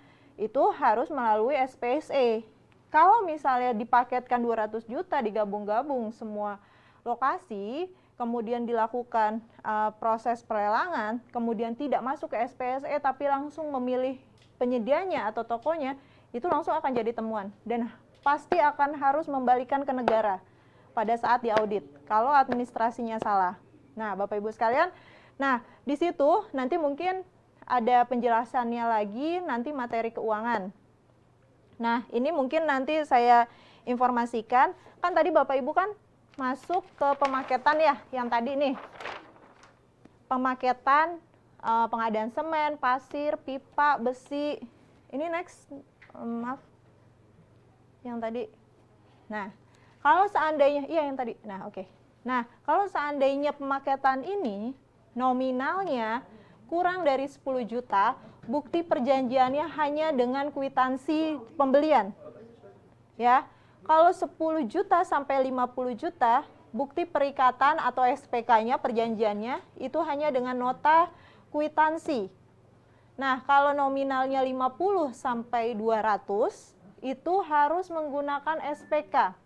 itu harus melalui SPSE. Kalau misalnya dipaketkan 200 juta digabung-gabung semua lokasi, kemudian dilakukan proses pelelangan, kemudian tidak masuk ke SPSE tapi langsung memilih penyedianya atau tokonya, itu langsung akan jadi temuan dan pasti akan harus membalikan ke negara pada saat diaudit kalau administrasinya salah. Nah, Bapak Ibu sekalian, nah di situ nanti mungkin ada penjelasannya lagi nanti materi keuangan. Nah, ini mungkin nanti saya informasikan, kan tadi Bapak Ibu kan masuk ke pemaketan ya, yang tadi nih. Pemaketan, pengadaan semen, pasir, pipa, besi. Ini next, maaf. Yang tadi. Nah, kalau seandainya, iya yang tadi. Nah, oke. Nah, kalau seandainya pemaketan ini nominalnya kurang dari 10 juta, bukti perjanjiannya hanya dengan kwitansi pembelian. Ya. Kalau 10 juta sampai 50 juta, bukti perikatan atau SPK-nya, perjanjiannya, itu hanya dengan nota kwitansi. Nah, kalau nominalnya 50 sampai 200, itu harus menggunakan SPK.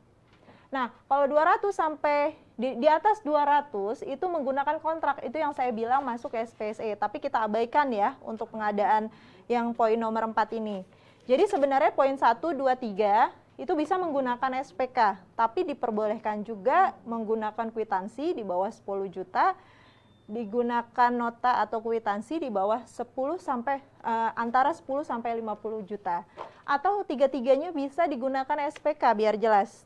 Nah, kalau 200 sampai di atas 200 itu menggunakan kontrak, itu yang saya bilang masuk ke SPSE, tapi kita abaikan ya untuk pengadaan yang poin nomor 4 ini. Jadi sebenarnya poin 1, 2, 3 itu bisa menggunakan SPK, tapi diperbolehkan juga menggunakan kwitansi di bawah 10 juta, digunakan nota atau kwitansi di bawah 10 sampai antara 10 sampai 50 juta. Atau tiga-tiganya bisa digunakan SPK biar jelas.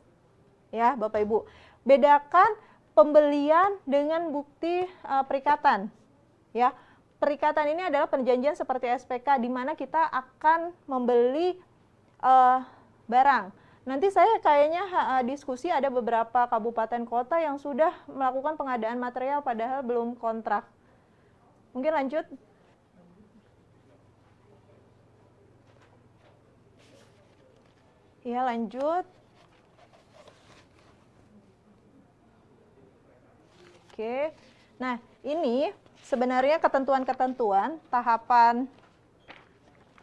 Ya, Bapak Ibu. Bedakan pembelian dengan bukti perikatan. Ya. Perikatan ini adalah perjanjian seperti SPK di mana kita akan membeli barang. Nanti saya kayaknya diskusi ada beberapa kabupaten kota yang sudah melakukan pengadaan material padahal belum kontrak. Mungkin lanjut. Ya, lanjut. Oke. Nah, ini sebenarnya ketentuan-ketentuan tahapan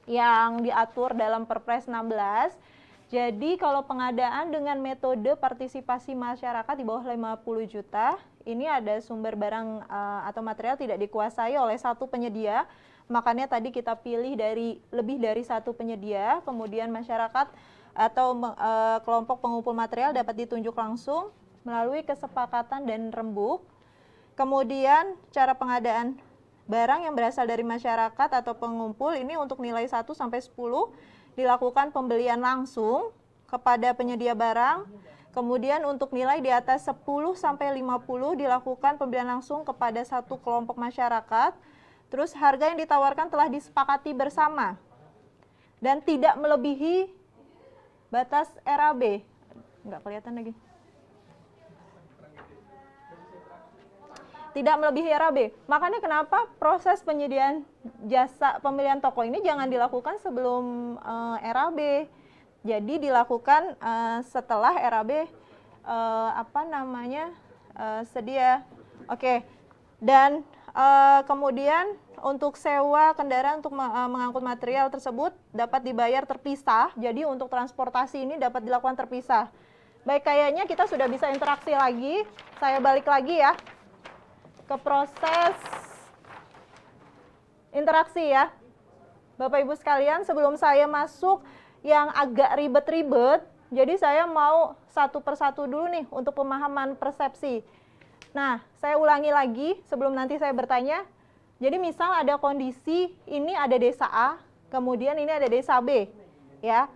yang diatur dalam Perpres 16. Jadi kalau pengadaan dengan metode partisipasi masyarakat di bawah 50 juta, ini ada sumber barang atau material tidak dikuasai oleh satu penyedia, makanya tadi kita pilih dari lebih dari satu penyedia, kemudian masyarakat atau kelompok pengumpul material dapat ditunjuk langsung melalui kesepakatan dan rembuk. Kemudian cara pengadaan barang yang berasal dari masyarakat atau pengumpul ini untuk nilai 1 sampai 10 dilakukan pembelian langsung kepada penyedia barang. Kemudian untuk nilai di atas 10 sampai 50 dilakukan pembelian langsung kepada satu kelompok masyarakat. Terus harga yang ditawarkan telah disepakati bersama dan tidak melebihi batas RAB. Nggak kelihatan lagi. Tidak melebihi RAB. Makanya kenapa proses penyediaan jasa pemilihan toko ini jangan dilakukan sebelum RAB. Jadi dilakukan setelah RAB sedia. Oke. Dan kemudian untuk sewa kendaraan untuk mengangkut material tersebut dapat dibayar terpisah. Jadi untuk transportasi ini dapat dilakukan terpisah. Baik, kayaknya kita sudah bisa interaksi lagi. Saya balik lagi ya ke proses interaksi ya. Bapak Ibu sekalian, sebelum saya masuk yang agak ribet-ribet, jadi saya mau satu persatu dulu nih untuk pemahaman persepsi. Nah, saya ulangi lagi sebelum nanti saya bertanya. Jadi misal ada kondisi, ini ada desa A, kemudian ini ada desa B. Ya,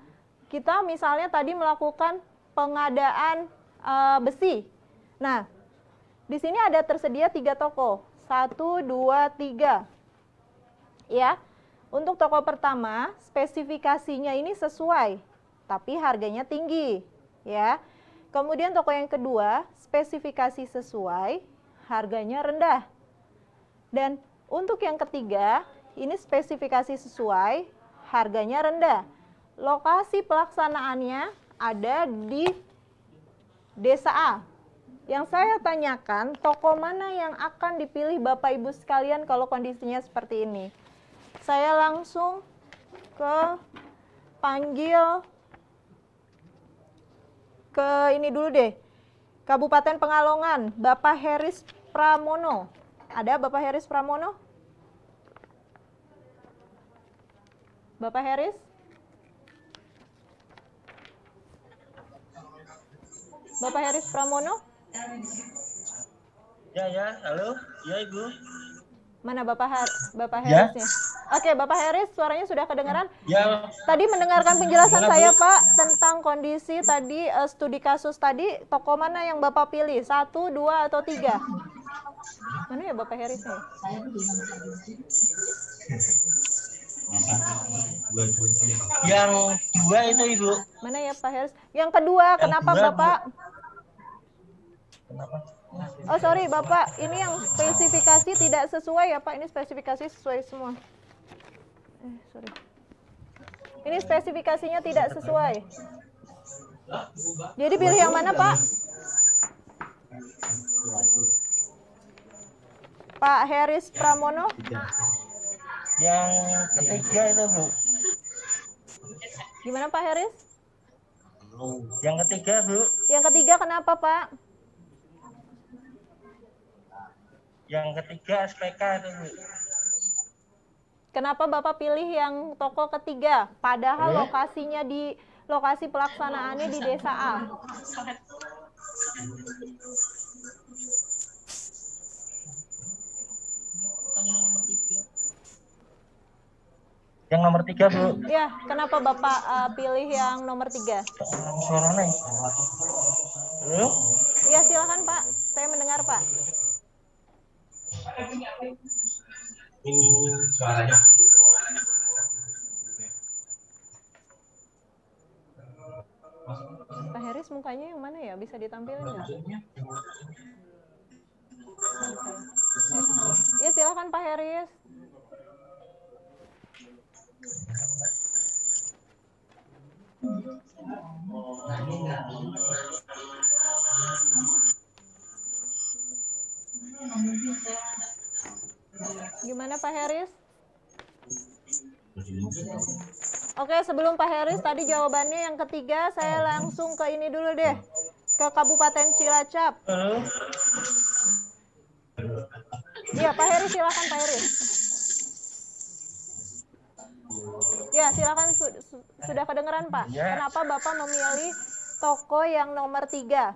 kita misalnya tadi melakukan pengadaan besi. Nah, di sini ada tersedia 3 toko. 1, 2, 3. Ya, untuk toko pertama, spesifikasinya ini sesuai, tapi harganya tinggi. Ya, kemudian toko yang kedua, spesifikasi sesuai, harganya rendah. Dan untuk yang ketiga, ini spesifikasi sesuai, harganya rendah. Lokasi pelaksanaannya ada di desa A. Yang saya tanyakan, toko mana yang akan dipilih Bapak Ibu sekalian kalau kondisinya seperti ini? Saya langsung panggil ke ini dulu deh. Kabupaten Pekalongan, Bapak Heris Pramono. Ada Bapak Heris Pramono? Bapak Heris? Bapak Heris Pramono? Ya, halo. Ya, Ibu. Mana Bapak Herisnya? Oke, Bapak Heris, suaranya sudah kedengaran? Ya. Tadi mendengarkan penjelasan saya, Pak, tentang kondisi tadi, studi kasus tadi, toko mana yang Bapak pilih? 1, 2, atau 3? Mana ya Bapak Herisnya? Yang 2 itu, Ibu. Mana ya Pak Heris? Yang kedua, kenapa Bapak? Kenapa? Oh sorry Bapak, ini yang spesifikasi tidak sesuai ya Pak, ini spesifikasi sesuai semua. Sorry. Ini spesifikasinya tidak sesuai. Jadi pilih yang mana Pak? Pak Heris Pramono? Yang ketiga itu, Bu. Gimana Pak Heris? Yang ketiga, Bu. Yang ketiga kenapa Pak? Yang ketiga SPK itu, Bu. Kenapa Bapak pilih yang toko ketiga? Padahal lokasinya di lokasi pelaksanaannya di desa A. Yang nomor 3, Bu. Ya, kenapa Bapak pilih yang nomor 3? Suaranya. Halo? Ya, silakan Pak. Saya mendengar Pak. Ini suaranya. Pak Heris mukanya yang mana ya? Bisa ditampilkan nggak? Ya, silakan Pak Heris. Gimana Pak Heris? Oke, sebelum Pak Heris tadi jawabannya yang ketiga, saya langsung ke ini dulu deh. Ke Kabupaten Cilacap. Iya, Pak Heris silakan Pak Heris. Ya, silakan sudah kedengeran Pak. Kenapa Bapak memilih toko yang nomor 3?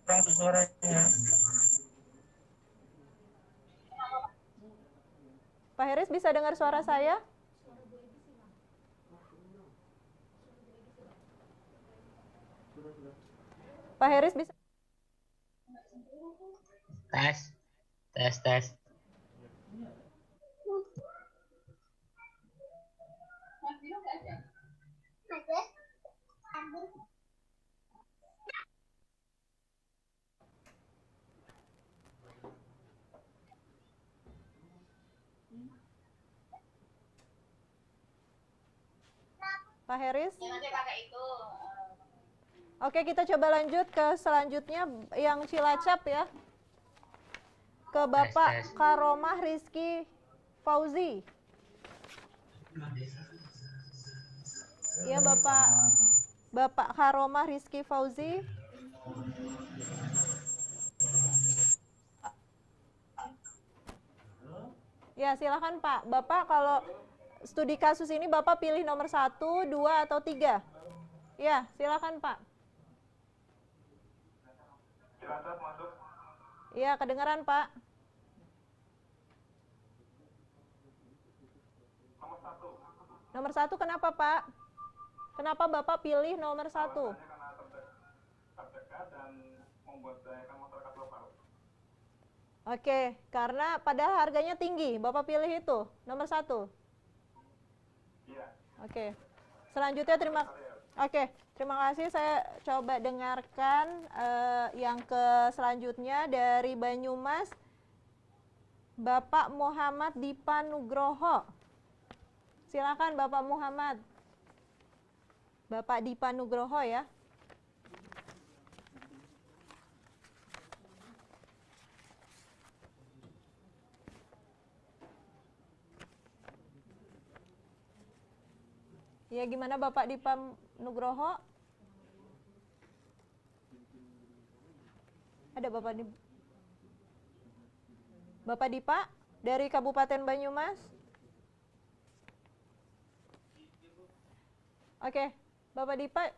Kurang suaranya. Pak Heris bisa dengar suara saya? Pak Heris bisa? Tes. Pak Heris? Oke, kita coba lanjut ke selanjutnya yang Cilacap ya. Ke Bapak Karomah Rizky Fauzi. Ya, Bapak Karomah Rizky Fauzi. Ya, silakan Pak. Bapak kalau studi kasus ini Bapak pilih nomor 1, 2, atau 3? Ya, silakan Pak. Ya, kedengaran Pak. Nomor 1 kenapa Pak? Kenapa Bapak pilih nomor 1? Oke, karena padahal harganya tinggi, Bapak pilih itu, nomor 1. Iya. Oke, selanjutnya terima kasih. Saya coba dengarkan yang ke selanjutnya dari Banyumas, Bapak Muhammad Dipa Nugroho. Silakan Bapak Muhammad. Bapak Dipa Nugroho ya. Ya, gimana Bapak Dipa Nugroho? Ada Bapak Dipa dari Kabupaten Banyumas? Oke, Bapak Dipa.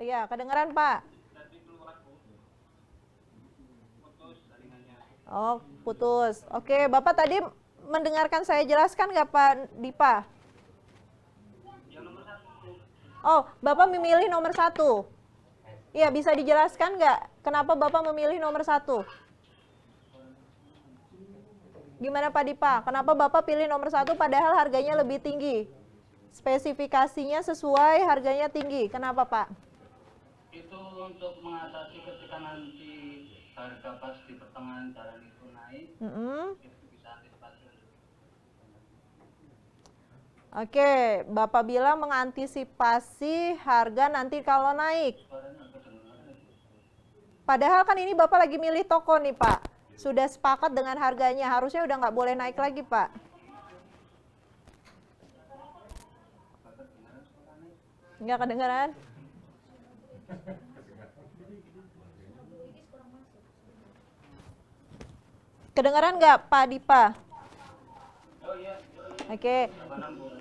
Iya, kedengaran Pak. Oh, putus. Oke, Bapak tadi mendengarkan saya jelaskan nggak Pak Dipa? Oh, Bapak memilih nomor 1. Iya, bisa dijelaskan nggak kenapa Bapak memilih nomor 1? Gimana Pak Dipa? Kenapa Bapak pilih nomor 1 padahal harganya lebih tinggi? Spesifikasinya sesuai, harganya tinggi. Kenapa Pak? Itu untuk mengatasi ketika nanti harga pas di pertengahan jalan itu naik, itu bisa antisipasi. Oke, Bapak bilang mengantisipasi harga nanti kalau naik. Padahal kan ini Bapak lagi milih toko nih Pak. Sudah sepakat dengan harganya, harusnya udah nggak boleh naik lagi Pak. Nggak kedengeran? Kedengeran nggak Pak Dipa? Oke,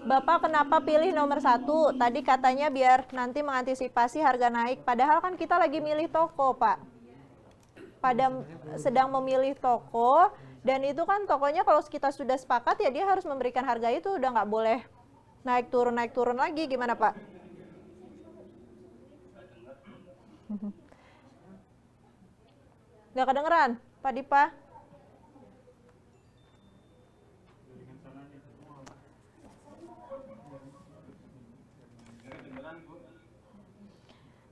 Bapak kenapa pilih nomor 1? Tadi katanya biar nanti mengantisipasi harga naik. Padahal kan kita lagi milih toko, Pak. Sedang memilih toko, dan itu kan tokonya kalau kita sudah sepakat ya dia harus memberikan harga itu, udah nggak boleh naik turun lagi. Gimana Pak? Nggak kedengeran, Pak Dipa?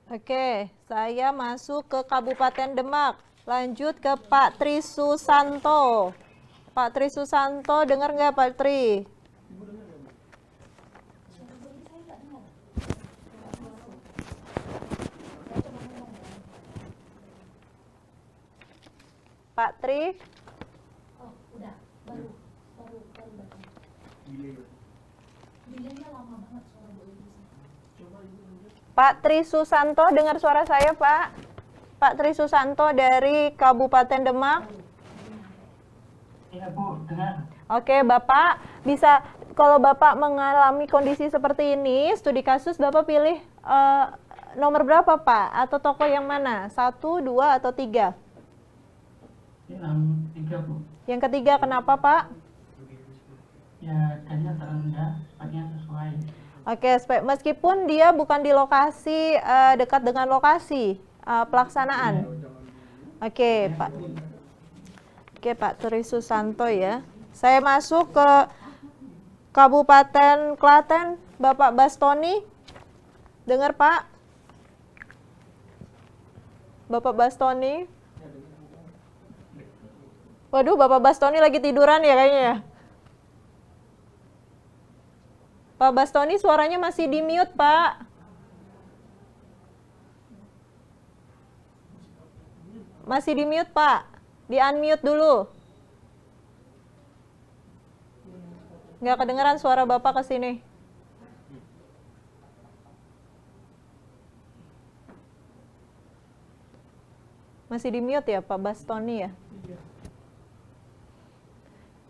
Oke, saya masuk ke Kabupaten Demak. Lanjut ke Pak Tri Susanto. Pak Tri Susanto, dengar nggak Pak Tri? Pak Tri? Oh, udah. Baru. Delaynya lama banget suara Bu Ibu. Pak Tri Susanto, dengar suara saya Pak? Pak Tri Susanto dari Kabupaten Demak. Iya Bu, dengar. Oke, Bapak bisa, kalau Bapak mengalami kondisi seperti ini, studi kasus Bapak pilih nomor berapa Pak? Atau toko yang mana? 1, 2, atau 3? Yang 3 Bu. Yang ketiga, kenapa Pak? Ya, harganya terendah, harganya sesuai. Oke, meskipun dia bukan di lokasi dekat dengan lokasi pelaksanaan. Oke, Pak. Oke, Pak Tri Susanto ya. Saya masuk ke Kabupaten Klaten, Bapak Bastoni. Dengar, Pak? Bapak Bastoni. Waduh, Bapak Bastoni lagi tiduran ya kayaknya ya. Pak Bastoni suaranya masih di mute, Pak. Masih di mute, Pak. Di unmute dulu. Nggak kedengeran suara Bapak ke sini. Masih di mute ya Pak Bastoni ya?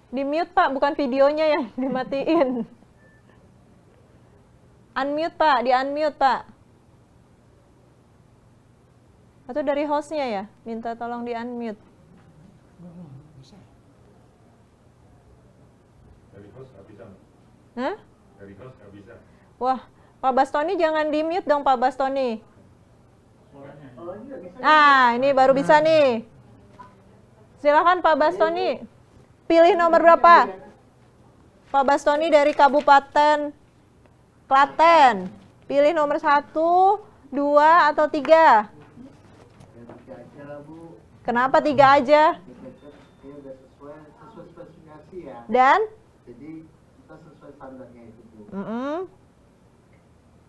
Di mute Pak, bukan videonya yang dimatiin. Unmute Pak, di unmute Pak. Atau dari hostnya ya? Minta tolong di unmute. Dari host nggak bisa. Hah? Dari host nggak bisa. Wah, Pak Bastoni jangan di mute dong Pak Bastoni. Nah, ini baru bisa nih. Silakan Pak Bastoni. Pilih nomor berapa? Pak Bastoni dari Kabupaten Klaten. Pilih nomor 1, 2, atau 3? Kenapa 3 aja? Sesuai spesifikasi ya. Dan? Jadi kita sesuai standarnya itu, Bu.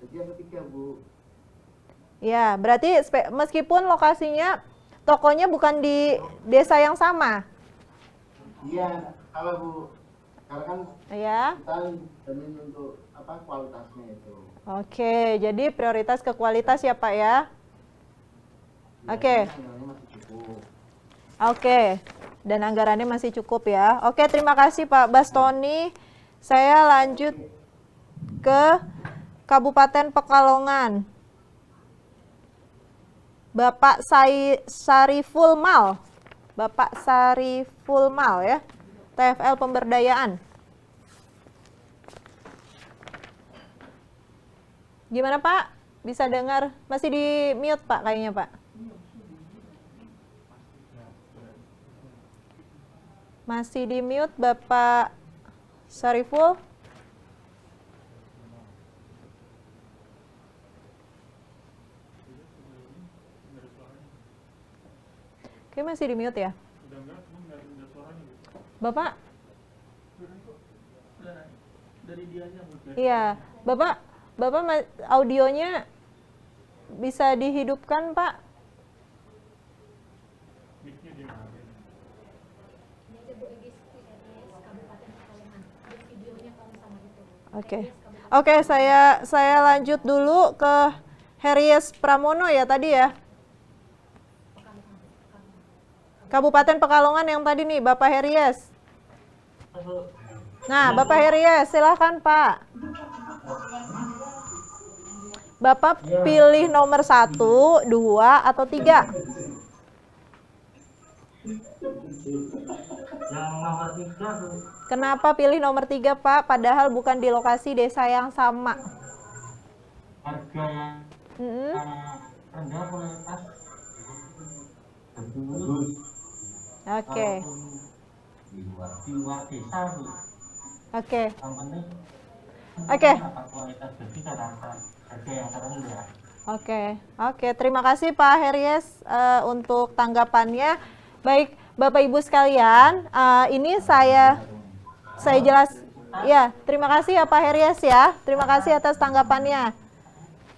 Jadi yang ketiga, Bu. Ya, berarti meskipun lokasinya tokonya bukan di desa yang sama. Iya, kalau Bu, karena kan Ya. kita jamin untuk kualitasnya itu. Oke, jadi prioritas ke kualitas ya Pak ya. Oke. Anggarannya masih cukup. Oke, dan anggarannya masih cukup ya. Oke, terima kasih Pak Bastoni. Saya lanjut ke Kabupaten Pekalongan. Bapak Sariful Mal. Bapak Sariful Mal ya. TFL Pemberdayaan. Gimana Pak? Bisa dengar? Masih di mute Pak kayaknya Pak. Masih di mute Bapak Sariful. Oke, masih di mute ya? Bapak? Iya, Bapak audionya bisa dihidupkan, Pak? Oke, saya lanjut dulu ke Heries Pramono ya tadi ya. Kabupaten Pekalongan yang tadi nih, Bapak Heries. Nah, Bapak Heries, silahkan Pak. Bapak pilih nomor 1, 2, atau 3? Yang nomor 3 tuh. Kenapa pilih nomor 3 Pak, padahal bukan di lokasi desa yang sama? Harga yang rendah kualitas bagus. Oke. Di luar desa Bu. Oke. Yang penting Oke. kualitas bersih dan harga yang terendah. Oke, terima kasih Pak Heries untuk tanggapannya. Baik, Bapak Ibu sekalian, ini saya jelas. Ya, terima kasih ya Pak Heries ya. Terima kasih atas tanggapannya.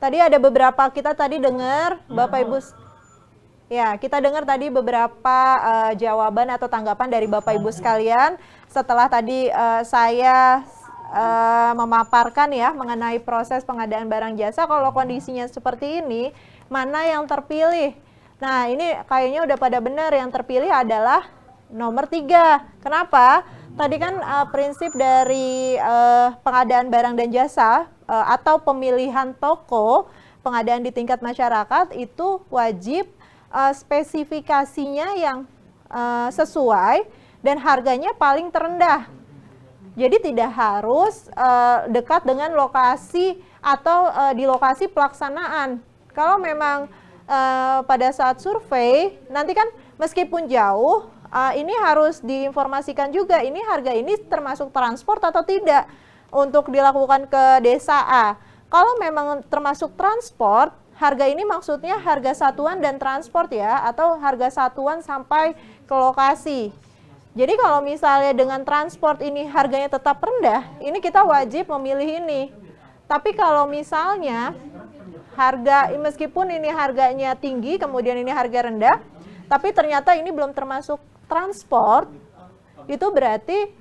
Tadi ada beberapa, kita tadi dengar Bapak Ibu. Ya, kita dengar tadi beberapa jawaban atau tanggapan dari Bapak Ibu sekalian. Setelah tadi saya memaparkan ya mengenai proses pengadaan barang jasa, kalau kondisinya seperti ini, mana yang terpilih? Nah, ini kayaknya udah pada benar, yang terpilih adalah nomor 3. Kenapa? Tadi kan prinsip dari pengadaan barang dan jasa atau pemilihan toko pengadaan di tingkat masyarakat itu wajib spesifikasinya yang sesuai dan harganya paling terendah. Jadi tidak harus dekat dengan lokasi atau di lokasi pelaksanaan. Kalau memang pada saat survei, nanti kan meskipun jauh, ini harus diinformasikan juga, ini harga ini termasuk transport atau tidak untuk dilakukan ke desa A. Kalau memang termasuk transport, harga ini maksudnya harga satuan dan transport ya, atau harga satuan sampai ke lokasi. Jadi kalau misalnya dengan transport ini harganya tetap rendah, ini kita wajib memilih ini. Tapi kalau misalnya harga, meskipun ini harganya tinggi, kemudian ini harga rendah, tapi ternyata ini belum termasuk transport, itu berarti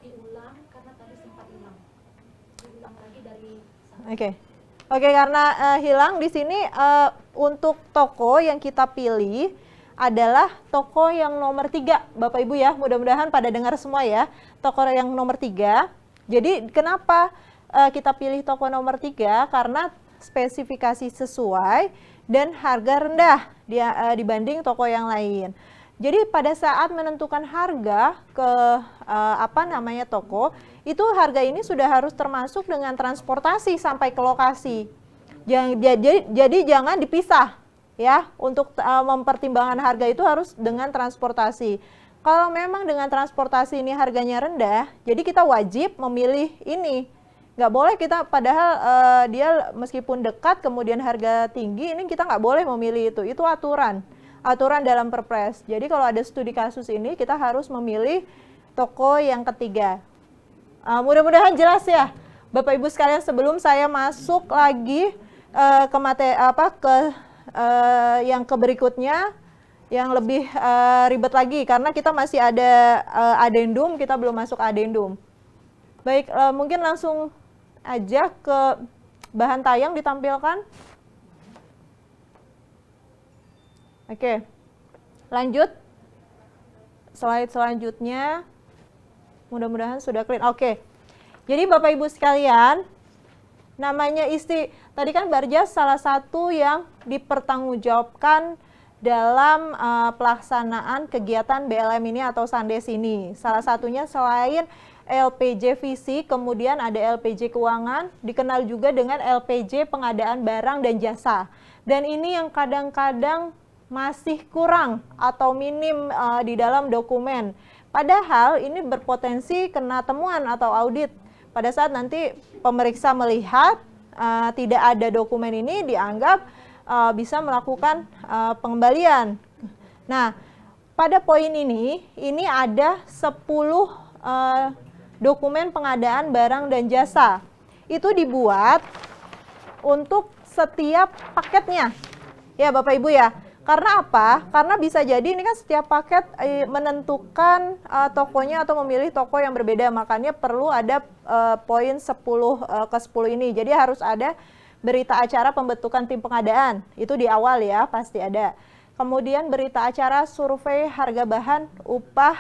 diulang karena tadi sempat hilang. Diulang lagi dari Oke, karena hilang di sini untuk toko yang kita pilih adalah toko yang nomor 3, Bapak Ibu ya, mudah-mudahan pada dengar semua ya, toko yang nomor 3. Jadi kenapa kita pilih toko nomor 3? Karena spesifikasi sesuai dan harga rendah dibanding toko yang lain. Jadi pada saat menentukan harga ke toko, itu harga ini sudah harus termasuk dengan transportasi sampai ke lokasi. Jadi jangan dipisah ya, untuk mempertimbangkan harga itu harus dengan transportasi. Kalau memang dengan transportasi ini harganya rendah, jadi kita wajib memilih ini. Nggak boleh kita, padahal dia meskipun dekat kemudian harga tinggi, ini kita nggak boleh memilih itu aturan dalam Perpres. Jadi kalau ada studi kasus ini, kita harus memilih toko yang ketiga. Mudah-mudahan jelas ya Bapak Ibu sekalian. Sebelum saya masuk lagi yang ke berikutnya yang lebih ribet lagi, karena kita masih ada adendum, kita belum masuk adendum. Baik, mungkin langsung aja ke bahan tayang ditampilkan. Oke, lanjut slide selanjutnya. Mudah-mudahan sudah clear. Oke, jadi Bapak Ibu sekalian, namanya tadi kan Barjas salah satu yang dipertanggungjawabkan dalam pelaksanaan kegiatan BLM ini atau Sandes ini. Salah satunya selain LPJ Fisik, kemudian ada LPJ Keuangan, dikenal juga dengan LPJ Pengadaan Barang dan Jasa. Dan ini yang kadang-kadang masih kurang atau minim di dalam dokumen. Padahal ini berpotensi kena temuan atau audit. Pada saat nanti pemeriksa melihat tidak ada dokumen ini, dianggap bisa melakukan pengembalian. Nah, pada poin ini ada 10 dokumen pengadaan barang dan jasa. Itu dibuat untuk setiap paketnya. Ya Bapak Ibu ya. Karena apa? Karena bisa jadi ini kan setiap paket menentukan tokonya atau memilih toko yang berbeda. Makanya perlu ada poin 10 ke 10 ini. Jadi harus ada berita acara pembentukan tim pengadaan. Itu di awal ya, pasti ada. Kemudian berita acara survei harga bahan, upah,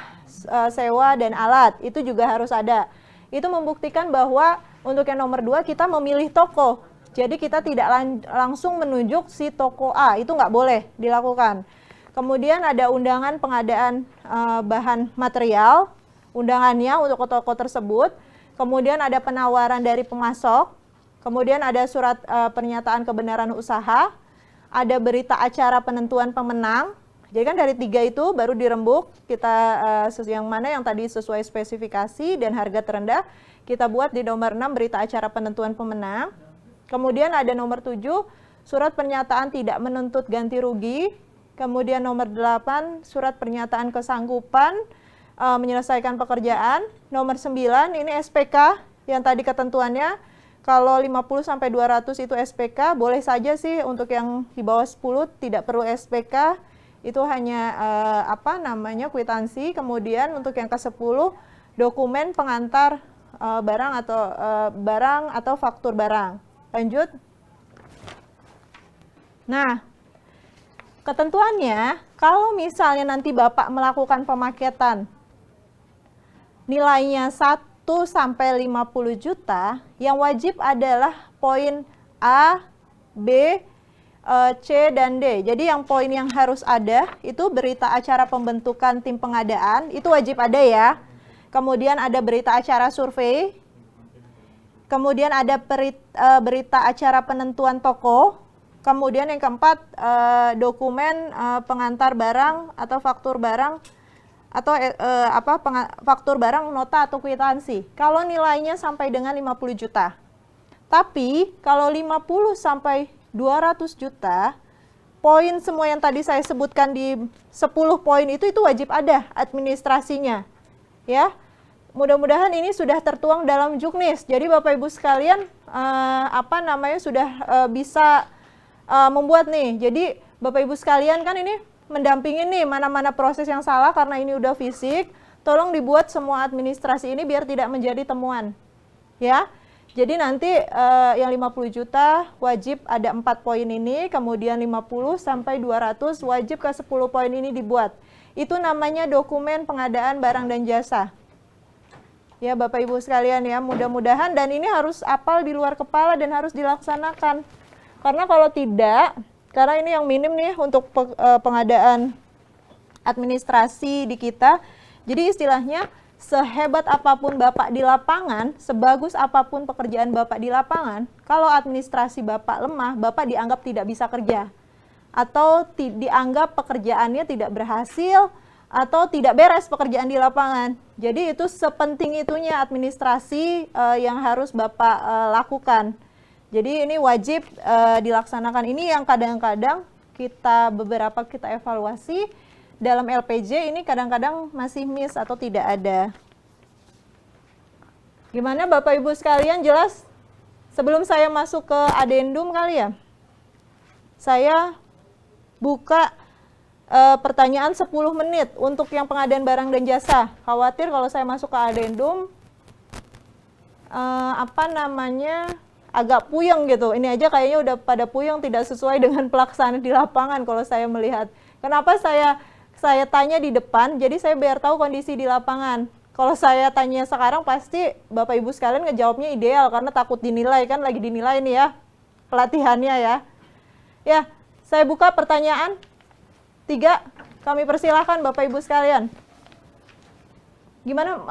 sewa, dan alat. Itu juga harus ada. Itu membuktikan bahwa untuk yang nomor 2 kita memilih toko. Jadi kita tidak langsung menunjuk si toko A, itu nggak boleh dilakukan. Kemudian ada undangan pengadaan bahan material, undangannya untuk toko tersebut. Kemudian ada penawaran dari pemasok. Kemudian ada surat pernyataan kebenaran usaha. Ada berita acara penentuan pemenang. Jadi kan dari 3 itu baru dirembuk, kita yang mana yang tadi sesuai spesifikasi dan harga terendah, kita buat di nomor 6 berita acara penentuan pemenang. Kemudian ada nomor 7, surat pernyataan tidak menuntut ganti rugi. Kemudian nomor 8, surat pernyataan kesanggupan menyelesaikan pekerjaan. Nomor 9, ini SPK yang tadi ketentuannya. Kalau 50 sampai 200 itu SPK, boleh saja sih untuk yang di bawah 10 tidak perlu SPK. Itu hanya kwitansi. Kemudian untuk yang ke-10, dokumen pengantar barang atau faktur barang. Lanjut. Nah, ketentuannya kalau misalnya nanti Bapak melakukan pemaketan nilainya 1 sampai 50 juta, yang wajib adalah poin A, B, C, dan D. Jadi yang poin yang harus ada itu berita acara pembentukan tim pengadaan, itu wajib ada ya. Kemudian ada berita acara survei. Kemudian ada berita acara penentuan toko. Kemudian yang keempat, dokumen pengantar barang atau faktur barang atau faktur barang, nota atau kwitansi. Kalau nilainya sampai dengan 50 juta. Tapi kalau 50 sampai 200 juta poin semua yang tadi saya sebutkan di 10 poin itu wajib ada administrasinya. Ya. Mudah-mudahan ini sudah tertuang dalam juknis. Jadi Bapak Ibu sekalian sudah bisa membuat nih. Jadi Bapak Ibu sekalian kan ini mendampingin nih mana-mana proses yang salah karena ini udah fisik. Tolong dibuat semua administrasi ini biar tidak menjadi temuan. Ya. Jadi nanti yang 50 juta wajib ada 4 poin ini, kemudian 50 sampai 200 wajib ke 10 poin ini dibuat. Itu namanya dokumen pengadaan barang dan jasa. Ya Bapak Ibu sekalian ya, mudah-mudahan dan ini harus apal di luar kepala dan harus dilaksanakan. Karena kalau tidak, karena ini yang minim nih untuk pengadaan administrasi di kita. Jadi istilahnya sehebat apapun Bapak di lapangan, sebagus apapun pekerjaan Bapak di lapangan, kalau administrasi Bapak lemah, Bapak dianggap tidak bisa kerja. Atau dianggap pekerjaannya tidak berhasil, atau tidak beres pekerjaan di lapangan. Jadi itu sepenting itunya administrasi yang harus Bapak lakukan. Jadi ini wajib dilaksanakan. Ini yang kadang-kadang beberapa kita evaluasi, dalam LPJ ini kadang-kadang masih miss atau tidak ada. Gimana Bapak Ibu sekalian, jelas? Sebelum saya masuk ke adendum kali ya, saya buka pertanyaan 10 menit untuk yang pengadaan barang dan jasa. Khawatir kalau saya masuk ke adendum, agak puyeng gitu. Ini aja kayaknya udah pada puyeng, tidak sesuai dengan pelaksanaan di lapangan kalau saya melihat. Kenapa saya tanya di depan, jadi saya biar tahu kondisi di lapangan. Kalau saya tanya sekarang pasti Bapak Ibu sekalian ngejawabnya ideal karena takut dinilai, kan lagi dinilai nih ya pelatihannya ya. Ya, saya buka pertanyaan 3, kami persilahkan Bapak Ibu sekalian. Gimana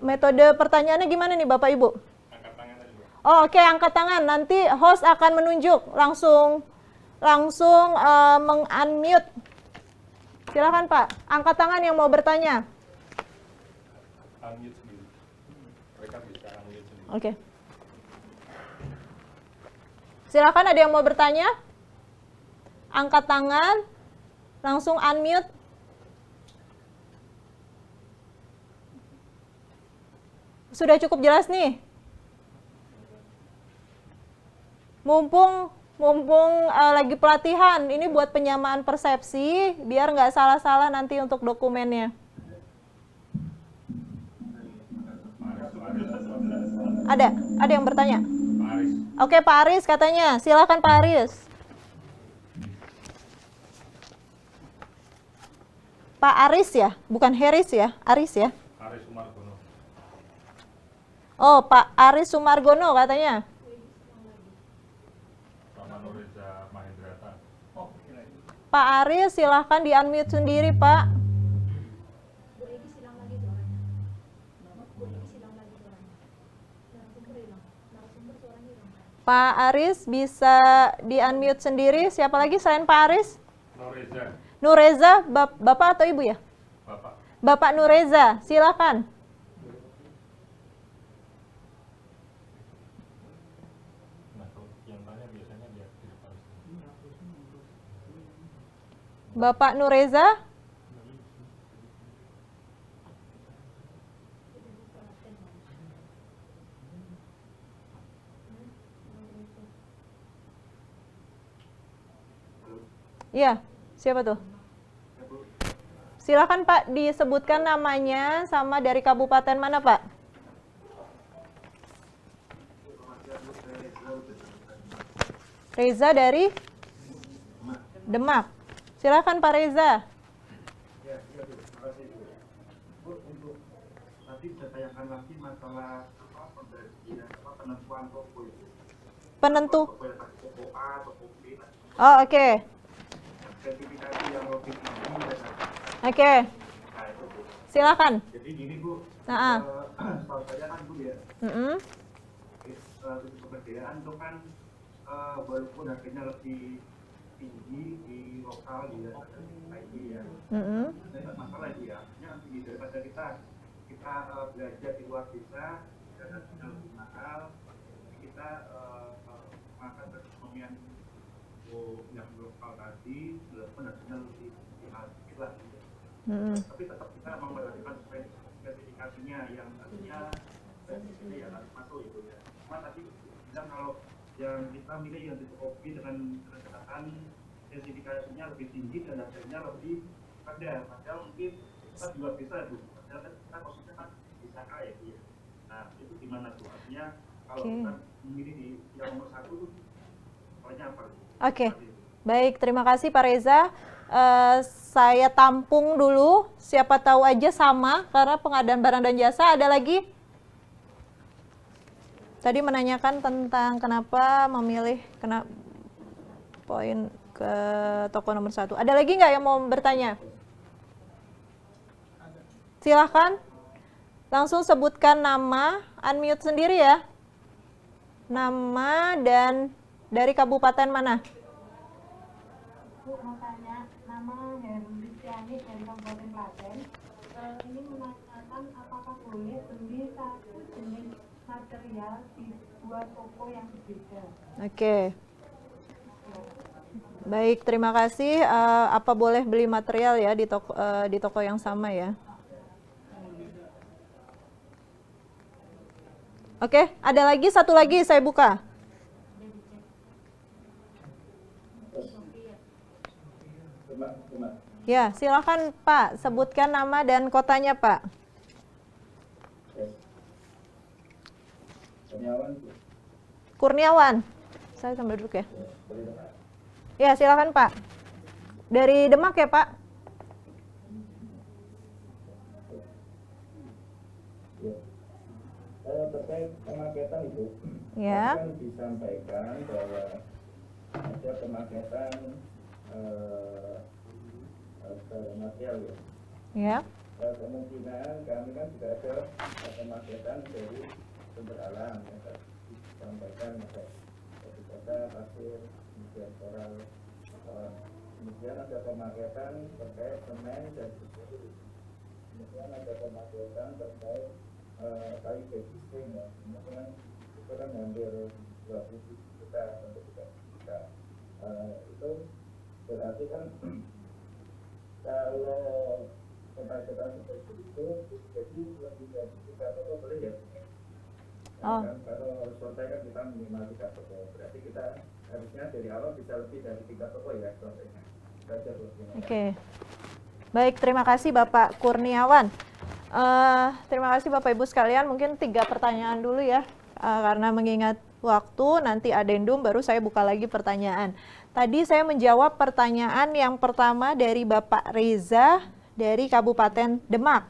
metode pertanyaannya gimana nih Bapak Ibu? Angkat tangan aja, Bu. Oh, oke, angkat tangan. Nanti host akan menunjuk, langsung meng-unmute. Silakan Pak, angkat tangan yang mau bertanya. Unmute sendiri. Mereka bisa unmute sendiri. Oke. Silakan, ada yang mau bertanya? Angkat tangan, langsung unmute. Sudah cukup jelas nih? Mumpung lagi pelatihan, ini buat penyamaan persepsi, biar nggak salah-salah nanti untuk dokumennya. Ada yang bertanya? Pak Aris. Oke, Pak Aris katanya, silakan Pak Aris. Pak Aris ya, bukan Heris ya, Aris ya. Aris Sumargono. Oh, Pak Aris Sumargono katanya. Pak Aris, silahkan di-unmute sendiri, Pak. Pak Aris bisa di-unmute sendiri. Siapa lagi selain Pak Aris? Nureza. Nureza, Bapak atau Ibu ya? Bapak. Bapak Nureza, silakan. Bapak Nureza? Iya, siapa tuh? Silakan Pak, disebutkan namanya sama dari kabupaten mana Pak? Reza dari Demak. Silakan Pak Reza. Ya, terima kasih. Bu, untuk nanti saya tanyakan lagi masalah penentuan toko itu. Toko A, toko B. Oh, oke. Sertifikasi yang lebih tinggi. Oke. Nah, itu Bu. Silakan. Jadi gini Bu, Nah, saya kan Bu ya. Pekerjaan itu kan walaupun harganya lebih tinggi di lokal di IT ya. Tidak masalah dia, hanya tinggi daripada kita belajar di luar desa dan lebih mahal, kita makan keekonomian toko yang lokal tadi walaupun harganya lebih mahal sedikit lah gitu. Tapi tetap kita memperhatikan spesifikasinya yang artinya spesifikasinya yang harus masuk itu ya. Cuma tadi bilang kalau yang kita milih yang di kopi dengan catatan spesifikasinya lebih tinggi dan harganya lebih rendah. Padahal mungkin kita juga bisa tuh. Padahal kan kita khususnya kan bisa kaya ya. Nah itu gimana tuh? Artinya kalau kita memilih di yang nomor 1 tuh soalnya apa? Oke, baik, terima kasih Pak Reza. Saya tampung dulu, siapa tahu aja sama, karena pengadaan barang dan jasa. Ada lagi? Tadi menanyakan tentang kenapa memilih poin ke toko nomor 1. Ada lagi nggak yang mau bertanya? Silahkan, langsung sebutkan nama, unmute sendiri ya. Nama dan dari kabupaten mana? Bu, mau tanya, nama Herlisiani dari Kabupaten Klaten. Ini menanyakan apakah boleh beli satu jenis material di dua toko yang berbeda. Oke. Baik, terima kasih. Apa boleh beli material ya di toko yang sama ya? Oke, ada lagi, satu lagi saya buka. Ya, silakan Pak, sebutkan nama dan kotanya Pak. Kurniawan. Saya sambil duduk ya. Ya, silakan Pak. Dari Demak ya Pak? Terkait pemaketan itu, ya. Kan disampaikan bahwa ada pemaketan material ya. Ya. Kemungkinan kami kan juga ada pemaketan dari sumber alam yang disampaikan ada batu bata, pasir, kemudian koral, kemudian ada pemaketan terkait semen dan besi, kemudian ada pemaketan terkait kayu existing ya, kemudian itu kan hampir 20 juta sampai 30 juta. Itu berarti kan kalau pemaketan seperti itu jadi lebih dari 3 toko boleh ya? Kan, kalau selesai kan kita minimal 3 toko, berarti kita harusnya dari awal bisa lebih dari 3 toko ya selesainya. Oke. Baik, terima kasih Bapak Kurniawan. Terima kasih Bapak Ibu sekalian, mungkin 3 pertanyaan dulu ya, karena mengingat waktu, nanti adendum baru saya buka lagi pertanyaan. Tadi saya menjawab pertanyaan yang pertama dari Bapak Reza dari Kabupaten Demak.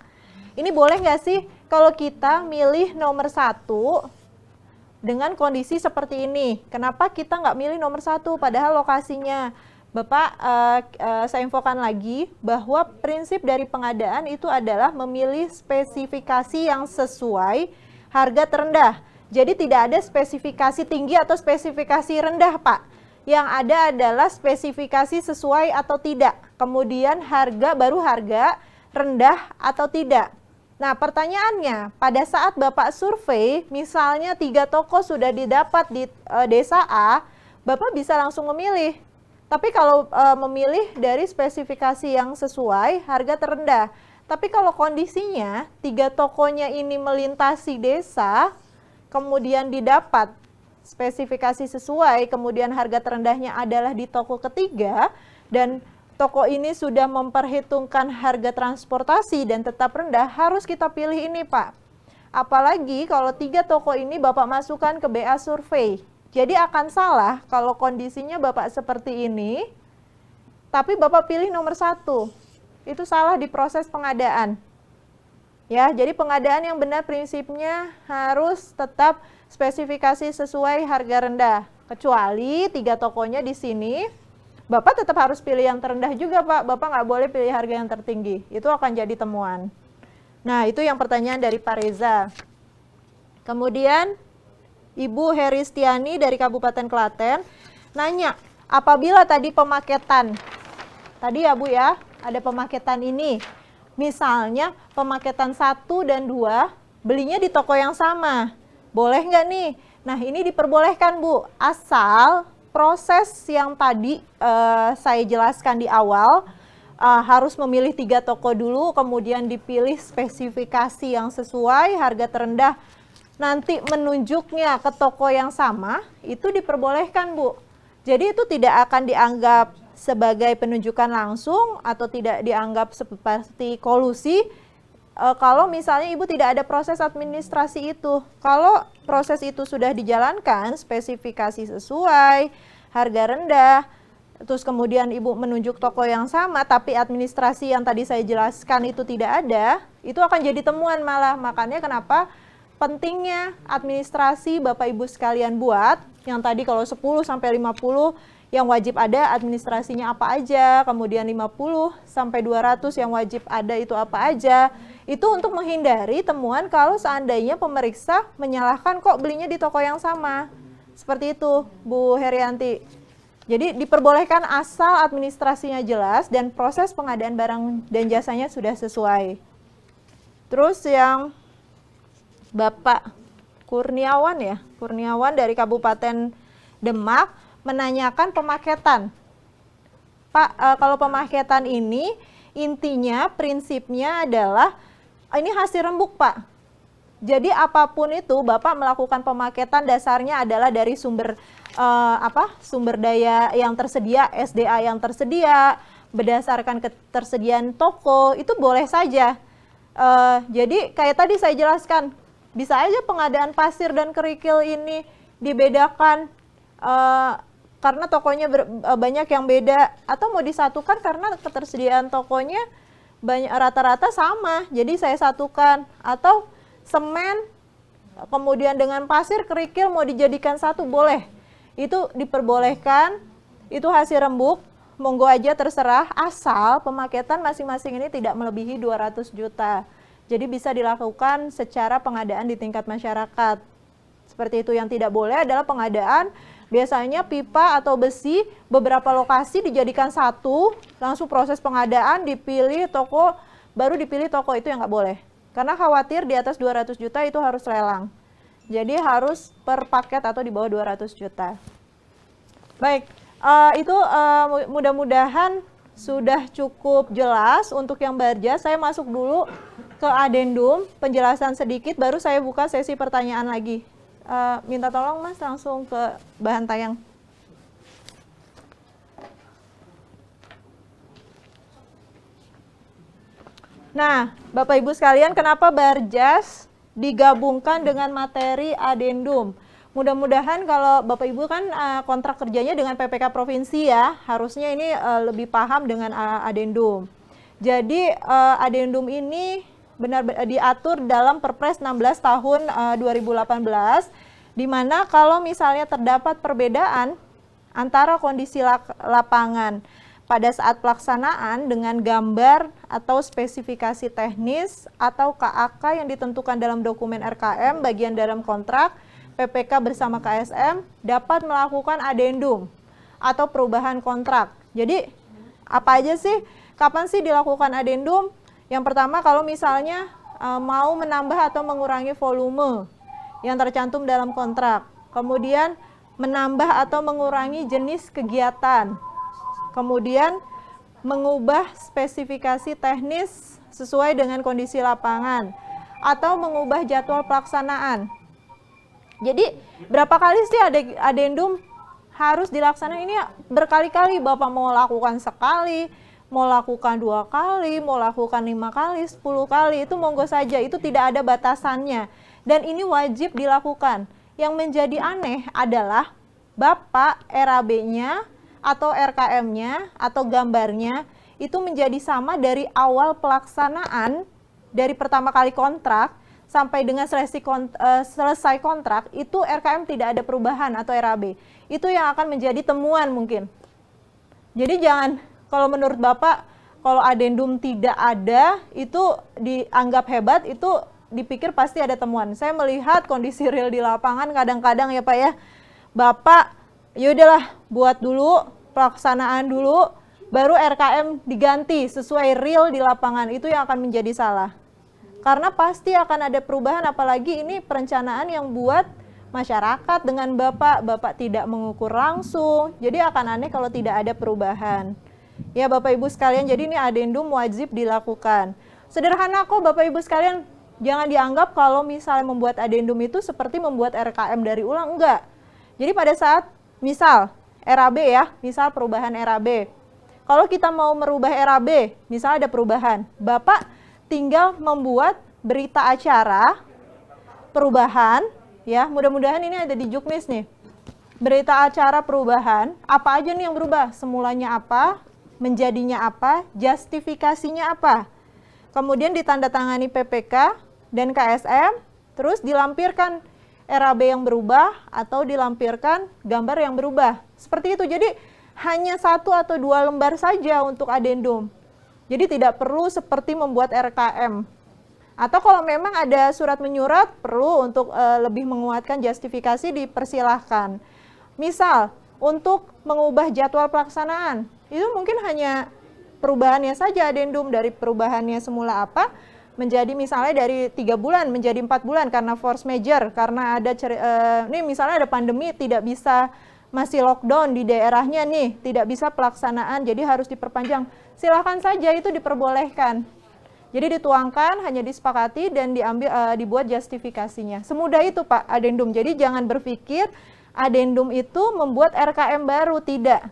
Ini boleh nggak sih kalau kita milih nomor 1 dengan kondisi seperti ini? Kenapa kita nggak milih nomor 1 padahal lokasinya? Bapak, saya infokan lagi bahwa prinsip dari pengadaan itu adalah memilih spesifikasi yang sesuai harga terendah. Jadi tidak ada spesifikasi tinggi atau spesifikasi rendah, Pak. Yang ada adalah spesifikasi sesuai atau tidak. Kemudian harga, baru harga rendah atau tidak. Nah, pertanyaannya, pada saat Bapak survei, misalnya 3 toko sudah didapat di desa A, Bapak bisa langsung memilih. Tapi kalau memilih dari spesifikasi yang sesuai, harga terendah. Tapi kalau kondisinya 3 tokonya ini melintasi desa, kemudian didapat spesifikasi sesuai, kemudian harga terendahnya adalah di toko ketiga, dan toko ini sudah memperhitungkan harga transportasi dan tetap rendah, harus kita pilih ini Pak. Apalagi kalau 3 toko ini Bapak masukkan ke BA survei. Jadi akan salah kalau kondisinya Bapak seperti ini, tapi Bapak pilih nomor 1. Itu salah di proses pengadaan. Ya, jadi pengadaan yang benar prinsipnya harus tetap spesifikasi sesuai harga rendah. Kecuali 3 tokonya di sini, Bapak tetap harus pilih yang terendah juga Pak. Bapak nggak boleh pilih harga yang tertinggi. Itu akan jadi temuan. Nah, itu yang pertanyaan dari Pak Reza. Kemudian Ibu Heristiani dari Kabupaten Klaten nanya, apabila tadi pemaketan, tadi ya Bu ya, ada pemaketan ini, misalnya pemaketan 1 dan 2, belinya di toko yang sama, boleh nggak nih? Nah ini diperbolehkan Bu, asal proses yang tadi saya jelaskan di awal, harus memilih 3 toko dulu, kemudian dipilih spesifikasi yang sesuai, harga terendah, nanti menunjuknya ke toko yang sama, itu diperbolehkan, Bu. Jadi itu tidak akan dianggap sebagai penunjukan langsung atau tidak dianggap seperti kolusi kalau misalnya Ibu tidak ada proses administrasi itu. Kalau proses itu sudah dijalankan, spesifikasi sesuai, harga rendah, terus kemudian Ibu menunjuk toko yang sama, tapi administrasi yang tadi saya jelaskan itu tidak ada, itu akan jadi temuan malah. Makanya kenapa pentingnya administrasi Bapak Ibu sekalian buat, yang tadi kalau 10 sampai 50 yang wajib ada administrasinya apa aja, kemudian 50 sampai 200 yang wajib ada itu apa aja. Itu untuk menghindari temuan kalau seandainya pemeriksa menyalahkan kok belinya di toko yang sama. Seperti itu, Bu Herianti. Jadi diperbolehkan asal administrasinya jelas dan proses pengadaan barang dan jasanya sudah sesuai. Terus yang Bapak Kurniawan ya, Kurniawan dari Kabupaten Demak menanyakan pemaketan. Pak, kalau pemaketan ini intinya prinsipnya adalah ini hasil rembuk, Pak. Jadi apapun itu Bapak melakukan pemaketan dasarnya adalah dari sumber sumber daya yang tersedia, SDA yang tersedia, berdasarkan ketersediaan toko, itu boleh saja. Jadi kayak tadi saya jelaskan, bisa aja pengadaan pasir dan kerikil ini dibedakan karena tokonya banyak yang beda, atau mau disatukan karena ketersediaan tokonya rata-rata sama, jadi saya satukan. Atau semen kemudian dengan pasir kerikil mau dijadikan satu, boleh. Itu diperbolehkan, itu hasil rembuk, monggo aja terserah, asal pemaketan masing-masing ini tidak melebihi 200 juta. Jadi bisa dilakukan secara pengadaan di tingkat masyarakat. Seperti itu. Yang tidak boleh adalah pengadaan biasanya pipa atau besi, beberapa lokasi dijadikan satu, langsung proses pengadaan, dipilih toko, baru dipilih toko, itu yang nggak boleh. Karena khawatir di atas 200 juta itu harus lelang. Jadi harus per paket atau di bawah 200 juta. Baik, itu mudah-mudahan sudah cukup jelas untuk yang Barjas. Saya masuk dulu ke adendum, penjelasan sedikit, baru saya buka sesi pertanyaan lagi. Minta tolong Mas langsung ke bahan tayang. Nah, Bapak Ibu sekalian, kenapa Barjas digabungkan dengan materi adendum? Mudah-mudahan kalau Bapak Ibu kan kontrak kerjanya dengan PPK Provinsi ya, harusnya ini lebih paham dengan adendum. Jadi adendum ini benar diatur dalam Perpres 16 tahun 2018, di mana kalau misalnya terdapat perbedaan antara kondisi lapangan pada saat pelaksanaan dengan gambar atau spesifikasi teknis atau KAK yang ditentukan dalam dokumen RKM bagian dalam kontrak, PPK bersama KSM dapat melakukan adendum atau perubahan kontrak. Jadi apa aja sih? Kapan sih dilakukan adendum? Yang pertama kalau misalnya mau menambah atau mengurangi volume yang tercantum dalam kontrak. Kemudian menambah atau mengurangi jenis kegiatan. Kemudian mengubah spesifikasi teknis sesuai dengan kondisi lapangan atau mengubah jadwal pelaksanaan. Jadi berapa kali sih adendum harus dilaksanakan? Ini berkali-kali, Bapak mau lakukan sekali, mau lakukan 2 kali, mau lakukan 5 kali, 10 kali, itu monggo saja, itu tidak ada batasannya. Dan ini wajib dilakukan. Yang menjadi aneh adalah Bapak RAB-nya atau RKM-nya atau gambarnya itu menjadi sama dari awal pelaksanaan, dari pertama kali kontrak sampai dengan selesai kontrak, itu RKM tidak ada perubahan atau RAB. Itu yang akan menjadi temuan mungkin. Jadi jangan, kalau menurut Bapak, kalau adendum tidak ada, itu dianggap hebat, itu dipikir pasti ada temuan. Saya melihat kondisi real di lapangan kadang-kadang ya Pak ya, Bapak yaudahlah buat dulu, pelaksanaan dulu, baru RKM diganti sesuai real di lapangan, itu yang akan menjadi salah. Karena pasti akan ada perubahan, apalagi ini perencanaan yang buat masyarakat dengan Bapak tidak mengukur langsung. Jadi akan aneh kalau tidak ada perubahan. Ya Bapak Ibu sekalian, jadi ini adendum wajib dilakukan. Sederhana kok Bapak Ibu sekalian, jangan dianggap kalau misalnya membuat adendum itu seperti membuat RKM dari ulang, enggak. Jadi pada saat misal RAB ya, misal perubahan RAB. Kalau kita mau merubah RAB, misal ada perubahan, Bapak tinggal membuat berita acara perubahan, ya mudah-mudahan ini ada di Juknis nih. Berita acara perubahan, apa aja nih yang berubah? Semulanya apa, menjadinya apa, justifikasinya apa. Kemudian ditandatangani PPK dan KSM, terus dilampirkan RAB yang berubah atau dilampirkan gambar yang berubah. Seperti itu, jadi hanya 1 atau 2 lembar saja untuk adendum. Jadi tidak perlu seperti membuat RKM. Atau kalau memang ada surat menyurat, perlu untuk lebih menguatkan justifikasi dipersilahkan. Misal, untuk mengubah jadwal pelaksanaan, itu mungkin hanya perubahannya saja adendum dari perubahannya semula apa, menjadi misalnya dari 3 bulan menjadi 4 bulan karena force major, karena ada ini misalnya ada pandemi, tidak bisa, masih lockdown di daerahnya nih, tidak bisa pelaksanaan, jadi harus diperpanjang. Silahkan saja, itu diperbolehkan. Jadi dituangkan, hanya disepakati dan dibuat justifikasinya. Semudah itu Pak adendum. Jadi jangan berpikir adendum itu membuat RKM baru, tidak.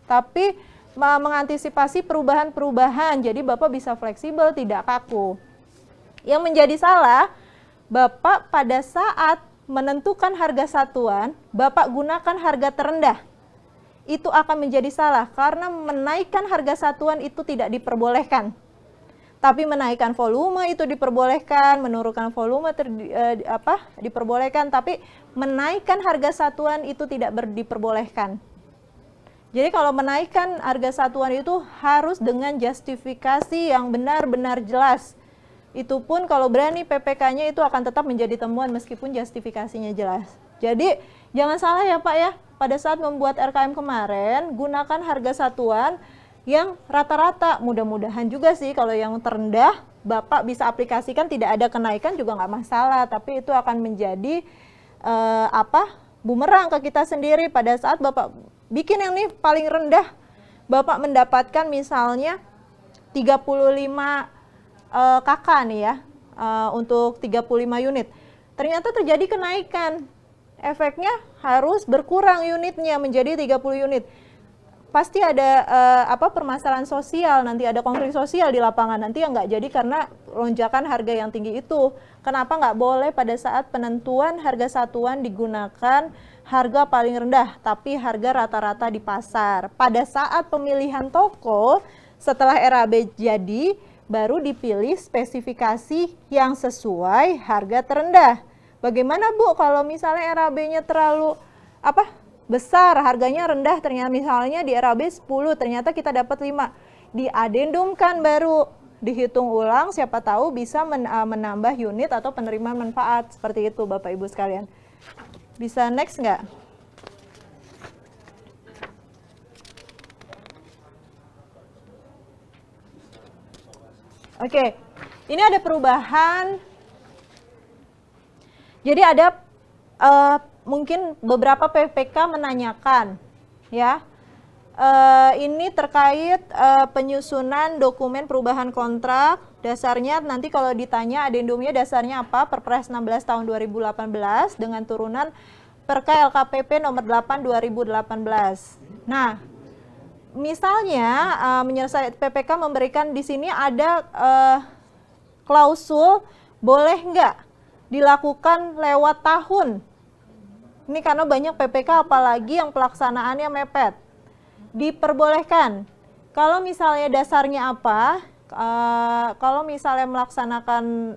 Tapi mengantisipasi perubahan-perubahan, jadi Bapak bisa fleksibel, tidak kaku. Yang menjadi salah, Bapak pada saat menentukan harga satuan, Bapak gunakan harga terendah. Itu akan menjadi salah, karena menaikkan harga satuan itu tidak diperbolehkan. Tapi menaikkan volume itu diperbolehkan, menurunkan volume diperbolehkan, tapi menaikkan harga satuan itu tidak diperbolehkan. Jadi kalau menaikkan harga satuan itu harus dengan justifikasi yang benar-benar jelas. Itu pun kalau berani PPK-nya itu akan tetap menjadi temuan meskipun justifikasinya jelas. Jadi jangan salah ya Pak ya, pada saat membuat RKM kemarin gunakan harga satuan yang rata-rata. Mudah-mudahan juga sih kalau yang terendah Bapak bisa aplikasikan, tidak ada kenaikan juga nggak masalah, tapi itu akan menjadi bumerang ke kita sendiri. Pada saat Bapak bikin yang nih paling rendah, Bapak mendapatkan misalnya 35 KK nih ya, untuk 35 unit. Ternyata terjadi kenaikan. Efeknya harus berkurang unitnya menjadi 30 unit. Pasti ada permasalahan sosial, nanti ada konflik sosial di lapangan. Nanti yang nggak jadi karena lonjakan harga yang tinggi itu. Kenapa nggak boleh pada saat penentuan harga satuan digunakan harga paling rendah, tapi harga rata-rata di pasar. Pada saat pemilihan toko, setelah RAB jadi, baru dipilih spesifikasi yang sesuai harga terendah. Bagaimana Bu kalau misalnya RAB-nya terlalu besar, harganya rendah, ternyata misalnya di RAB 10, ternyata kita dapat 5. Diadendumkan baru, dihitung ulang, siapa tahu bisa menambah unit atau penerimaan manfaat. Seperti itu Bapak Ibu sekalian. Bisa next nggak? Oke, ini ada perubahan. Jadi ada mungkin beberapa PPK menanyakan, ya. Ini terkait penyusunan dokumen perubahan kontrak. Dasarnya nanti kalau ditanya adendumnya dasarnya apa? Perpres 16 tahun 2018 dengan turunan Perka LKPP nomor 8 2018. Nah, misalnya PPK memberikan di sini ada klausul boleh nggak dilakukan lewat tahun. Ini karena banyak PPK apalagi yang pelaksanaannya mepet. Diperbolehkan. Kalau misalnya dasarnya apa? Kalau misalnya melaksanakan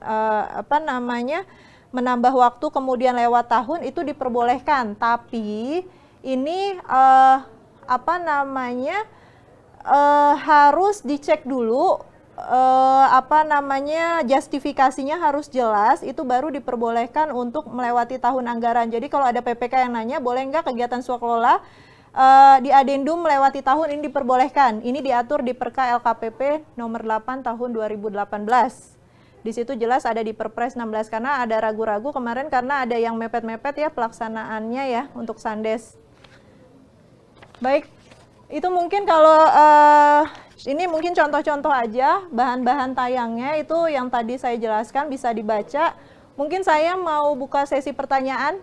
menambah waktu kemudian lewat tahun itu diperbolehkan. Tapi ini harus dicek dulu justifikasinya harus jelas, itu baru diperbolehkan untuk melewati tahun anggaran. Jadi kalau ada PPK yang nanya boleh nggak kegiatan swakelola di adendum melewati tahun, ini diperbolehkan. Ini diatur di Perka LKPP nomor 8 tahun 2018. Di situ jelas ada di Perpres 16 karena ada ragu-ragu kemarin karena ada yang mepet-mepet ya pelaksanaannya ya untuk Sandes. Baik, itu mungkin kalau ini mungkin contoh-contoh aja bahan-bahan tayangnya itu yang tadi saya jelaskan bisa dibaca. Mungkin saya mau buka sesi pertanyaan.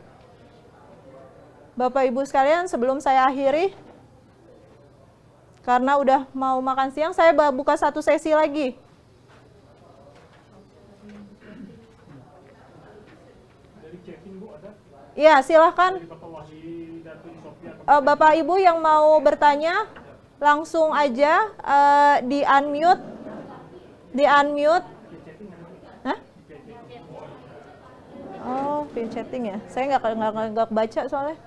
Bapak Ibu sekalian sebelum saya akhiri. Karena udah mau makan siang saya buka satu sesi lagi. Iya, silahkan. Bapak Ibu yang mau bertanya, langsung aja di unmute. Hah? Oh, pin chatting ya? Saya nggak baca soalnya.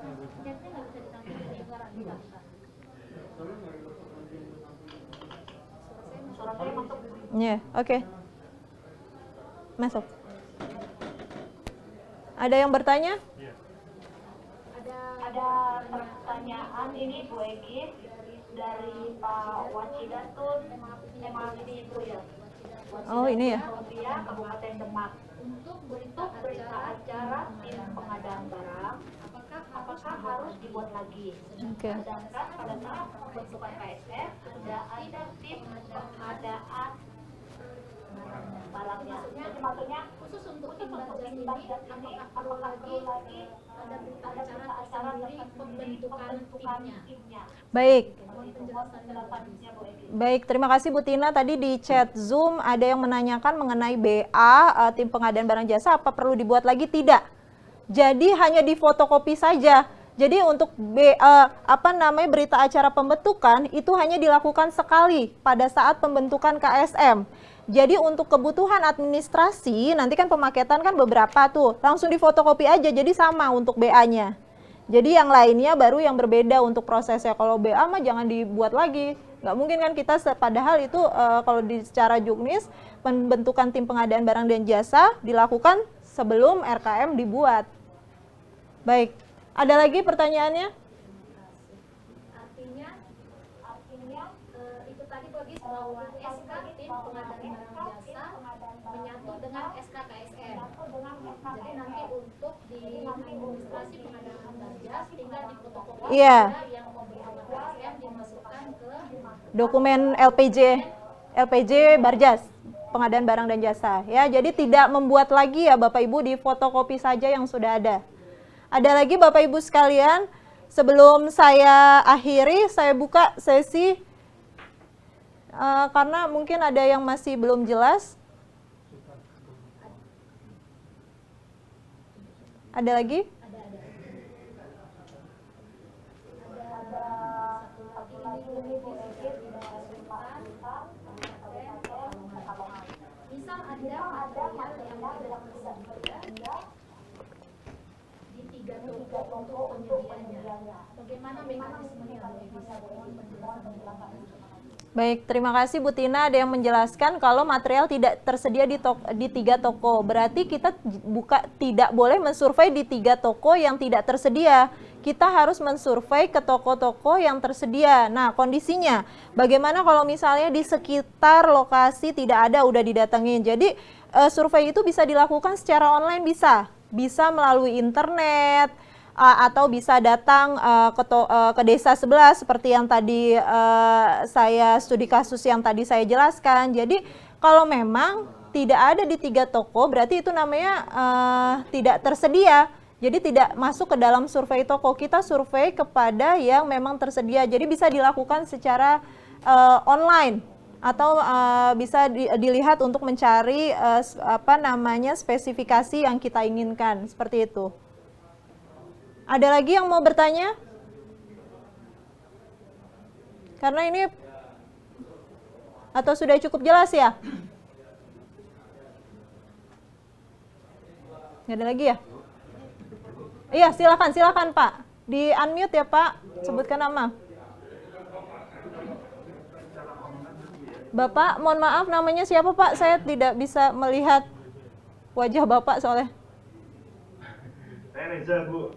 Iya, oke. Masuk. Ada yang bertanya? Ada pertanyaan ini Bu Egi dari Pak Wacidatun MAPI itu ya. Oh ini ya. Kabupaten Demak. Untuk berita acara tim pengadaan barang, apakah harus dibuat lagi? Oke. Sedangkan pada saat pembentukan KSF sudah ada tim pengadaan barangnya. Jadi maksudnya khusus untuk tim Barjas ini apakah perlu lagi ada berita acara sendiri pembentukan timnya? Baik. Baik, terima kasih Bu Tina. Tadi di chat Zoom ada yang menanyakan mengenai BA tim pengadaan barang jasa apa perlu dibuat lagi? Tidak. Jadi hanya difotokopi saja. Jadi untuk berita acara pembentukan itu hanya dilakukan sekali pada saat pembentukan KSM. Jadi untuk kebutuhan administrasi, nanti kan pemaketan kan beberapa tuh, langsung difotokopi aja, jadi sama untuk BA-nya. Jadi yang lainnya baru yang berbeda untuk prosesnya. Kalau BA mah jangan dibuat lagi. Nggak mungkin kan kita, padahal itu kalau secara juknis, pembentukan tim pengadaan barang dan jasa dilakukan sebelum RKM dibuat. Baik, ada lagi pertanyaannya? Artinya itu tadi bagi bahwa SK tim pengadaan barang jasa menyatu dengan SK KSM. Jadi nanti untuk di administrasi pengadaan barang tinggal difotokopi yang membutuhkan KSM dimasukkan ke dokumen LPJ Barjas pengadaan barang dan jasa ya. Jadi tidak membuat lagi ya Bapak Ibu, di fotokopi saja yang sudah ada. Ada lagi Bapak Ibu sekalian, sebelum saya akhiri saya buka sesi karena mungkin ada yang masih belum jelas. Ada lagi? misal ada material yang tidak tersedia di 3 toko untuk penyediaannya. Bagaimana mekanismenya? Bisa mohon penjelasan. Baik, terima kasih Bu Tina. Ada yang menjelaskan kalau material tidak tersedia di 3 toko. Berarti kita tidak boleh mensurvei di 3 toko yang tidak tersedia. Kita harus mensurvei ke toko-toko yang tersedia. Nah, kondisinya bagaimana kalau misalnya di sekitar lokasi tidak ada, udah didatengin. Jadi, survei itu bisa dilakukan secara online, bisa melalui internet, atau bisa datang ke desa sebelah seperti yang tadi saya studi kasus yang tadi saya jelaskan. Jadi kalau memang tidak ada di 3 toko berarti itu namanya tidak tersedia. Jadi tidak masuk ke dalam survei toko. Kita survei kepada yang memang tersedia. Jadi bisa dilakukan secara online atau bisa dilihat untuk mencari spesifikasi yang kita inginkan seperti itu. Ada lagi yang mau bertanya? Karena ini atau sudah cukup jelas ya? Nggak ada lagi ya? Iya, silakan Pak. Di unmute ya Pak, sebutkan nama. Bapak, mohon maaf namanya siapa Pak? Saya tidak bisa melihat wajah Bapak soalnya. Saya Reza, Bu.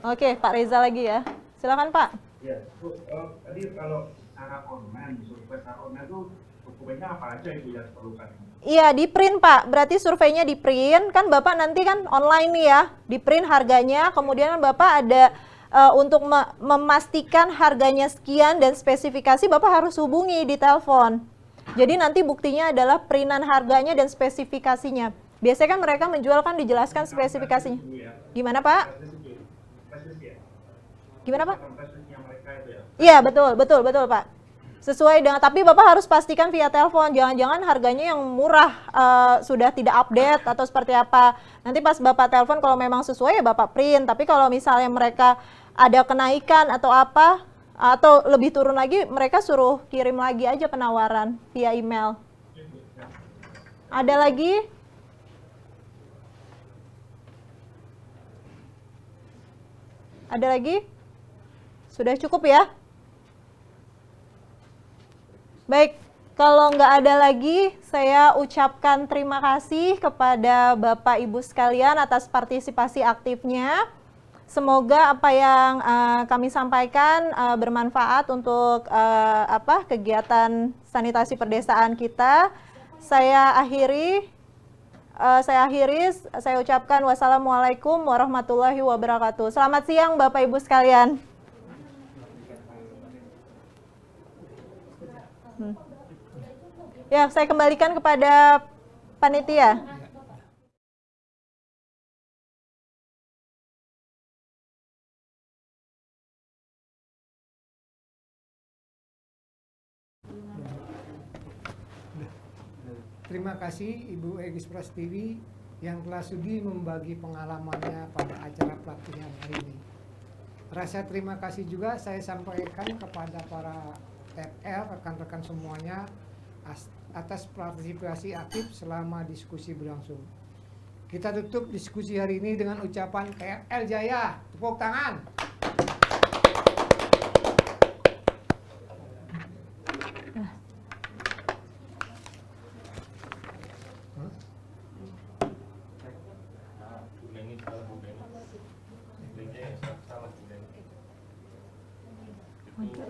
Oke, Pak Reza lagi ya. Silakan Pak. Ya, Bu. Tadi kalau secara online, survei secara online itu dokumennya apa aja Ibu yang diperlukan? Iya, di print Pak. Berarti surveinya di print, kan Bapak nanti kan online nih ya, di print harganya, kemudian Bapak ada untuk memastikan harganya sekian dan spesifikasi, Bapak harus hubungi di telepon. Jadi nanti buktinya adalah printan harganya dan spesifikasinya. Biasanya kan mereka menjual kan dijelaskan spesifikasinya. Gimana Pak? Gimana Pak? Iya, betul Pak. Sesuai dengan, tapi Bapak harus pastikan via telepon, jangan-jangan harganya yang murah sudah tidak update atau seperti apa. Nanti pas Bapak telepon kalau memang sesuai ya Bapak print, tapi kalau misalnya mereka ada kenaikan atau apa, atau lebih turun lagi, mereka suruh kirim lagi aja penawaran via email. Ada lagi? Ada lagi? Sudah cukup ya? Baik, kalau nggak ada lagi, saya ucapkan terima kasih kepada Bapak Ibu sekalian atas partisipasi aktifnya. Semoga apa yang kami sampaikan bermanfaat untuk kegiatan sanitasi perdesaan kita. Saya ucapkan wassalamualaikum warahmatullahi wabarakatuh. Selamat siang Bapak Ibu sekalian. Ya, saya kembalikan kepada panitia. Terima kasih Ibu Egis Prastiwi yang telah sudi membagi pengalamannya pada acara pelatihan hari ini. Rasa terima kasih juga saya sampaikan kepada para TFL, rekan-rekan semuanya atas partisipasi aktif selama diskusi berlangsung. Kita tutup diskusi hari ini dengan ucapan TFL Jaya. Tepuk tangan.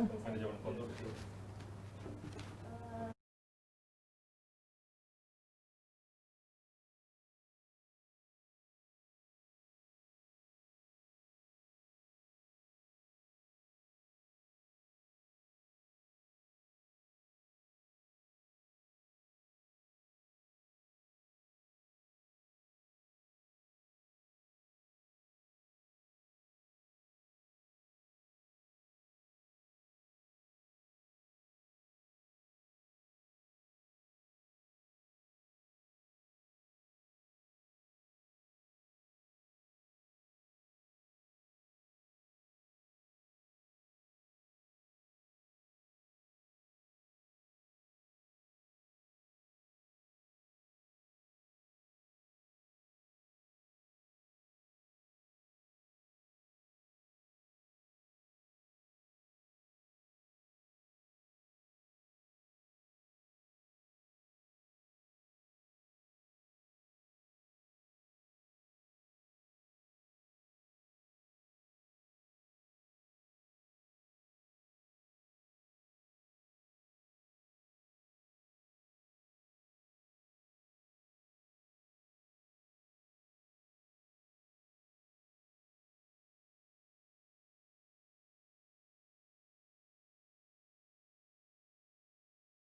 Ada jawaban kontur.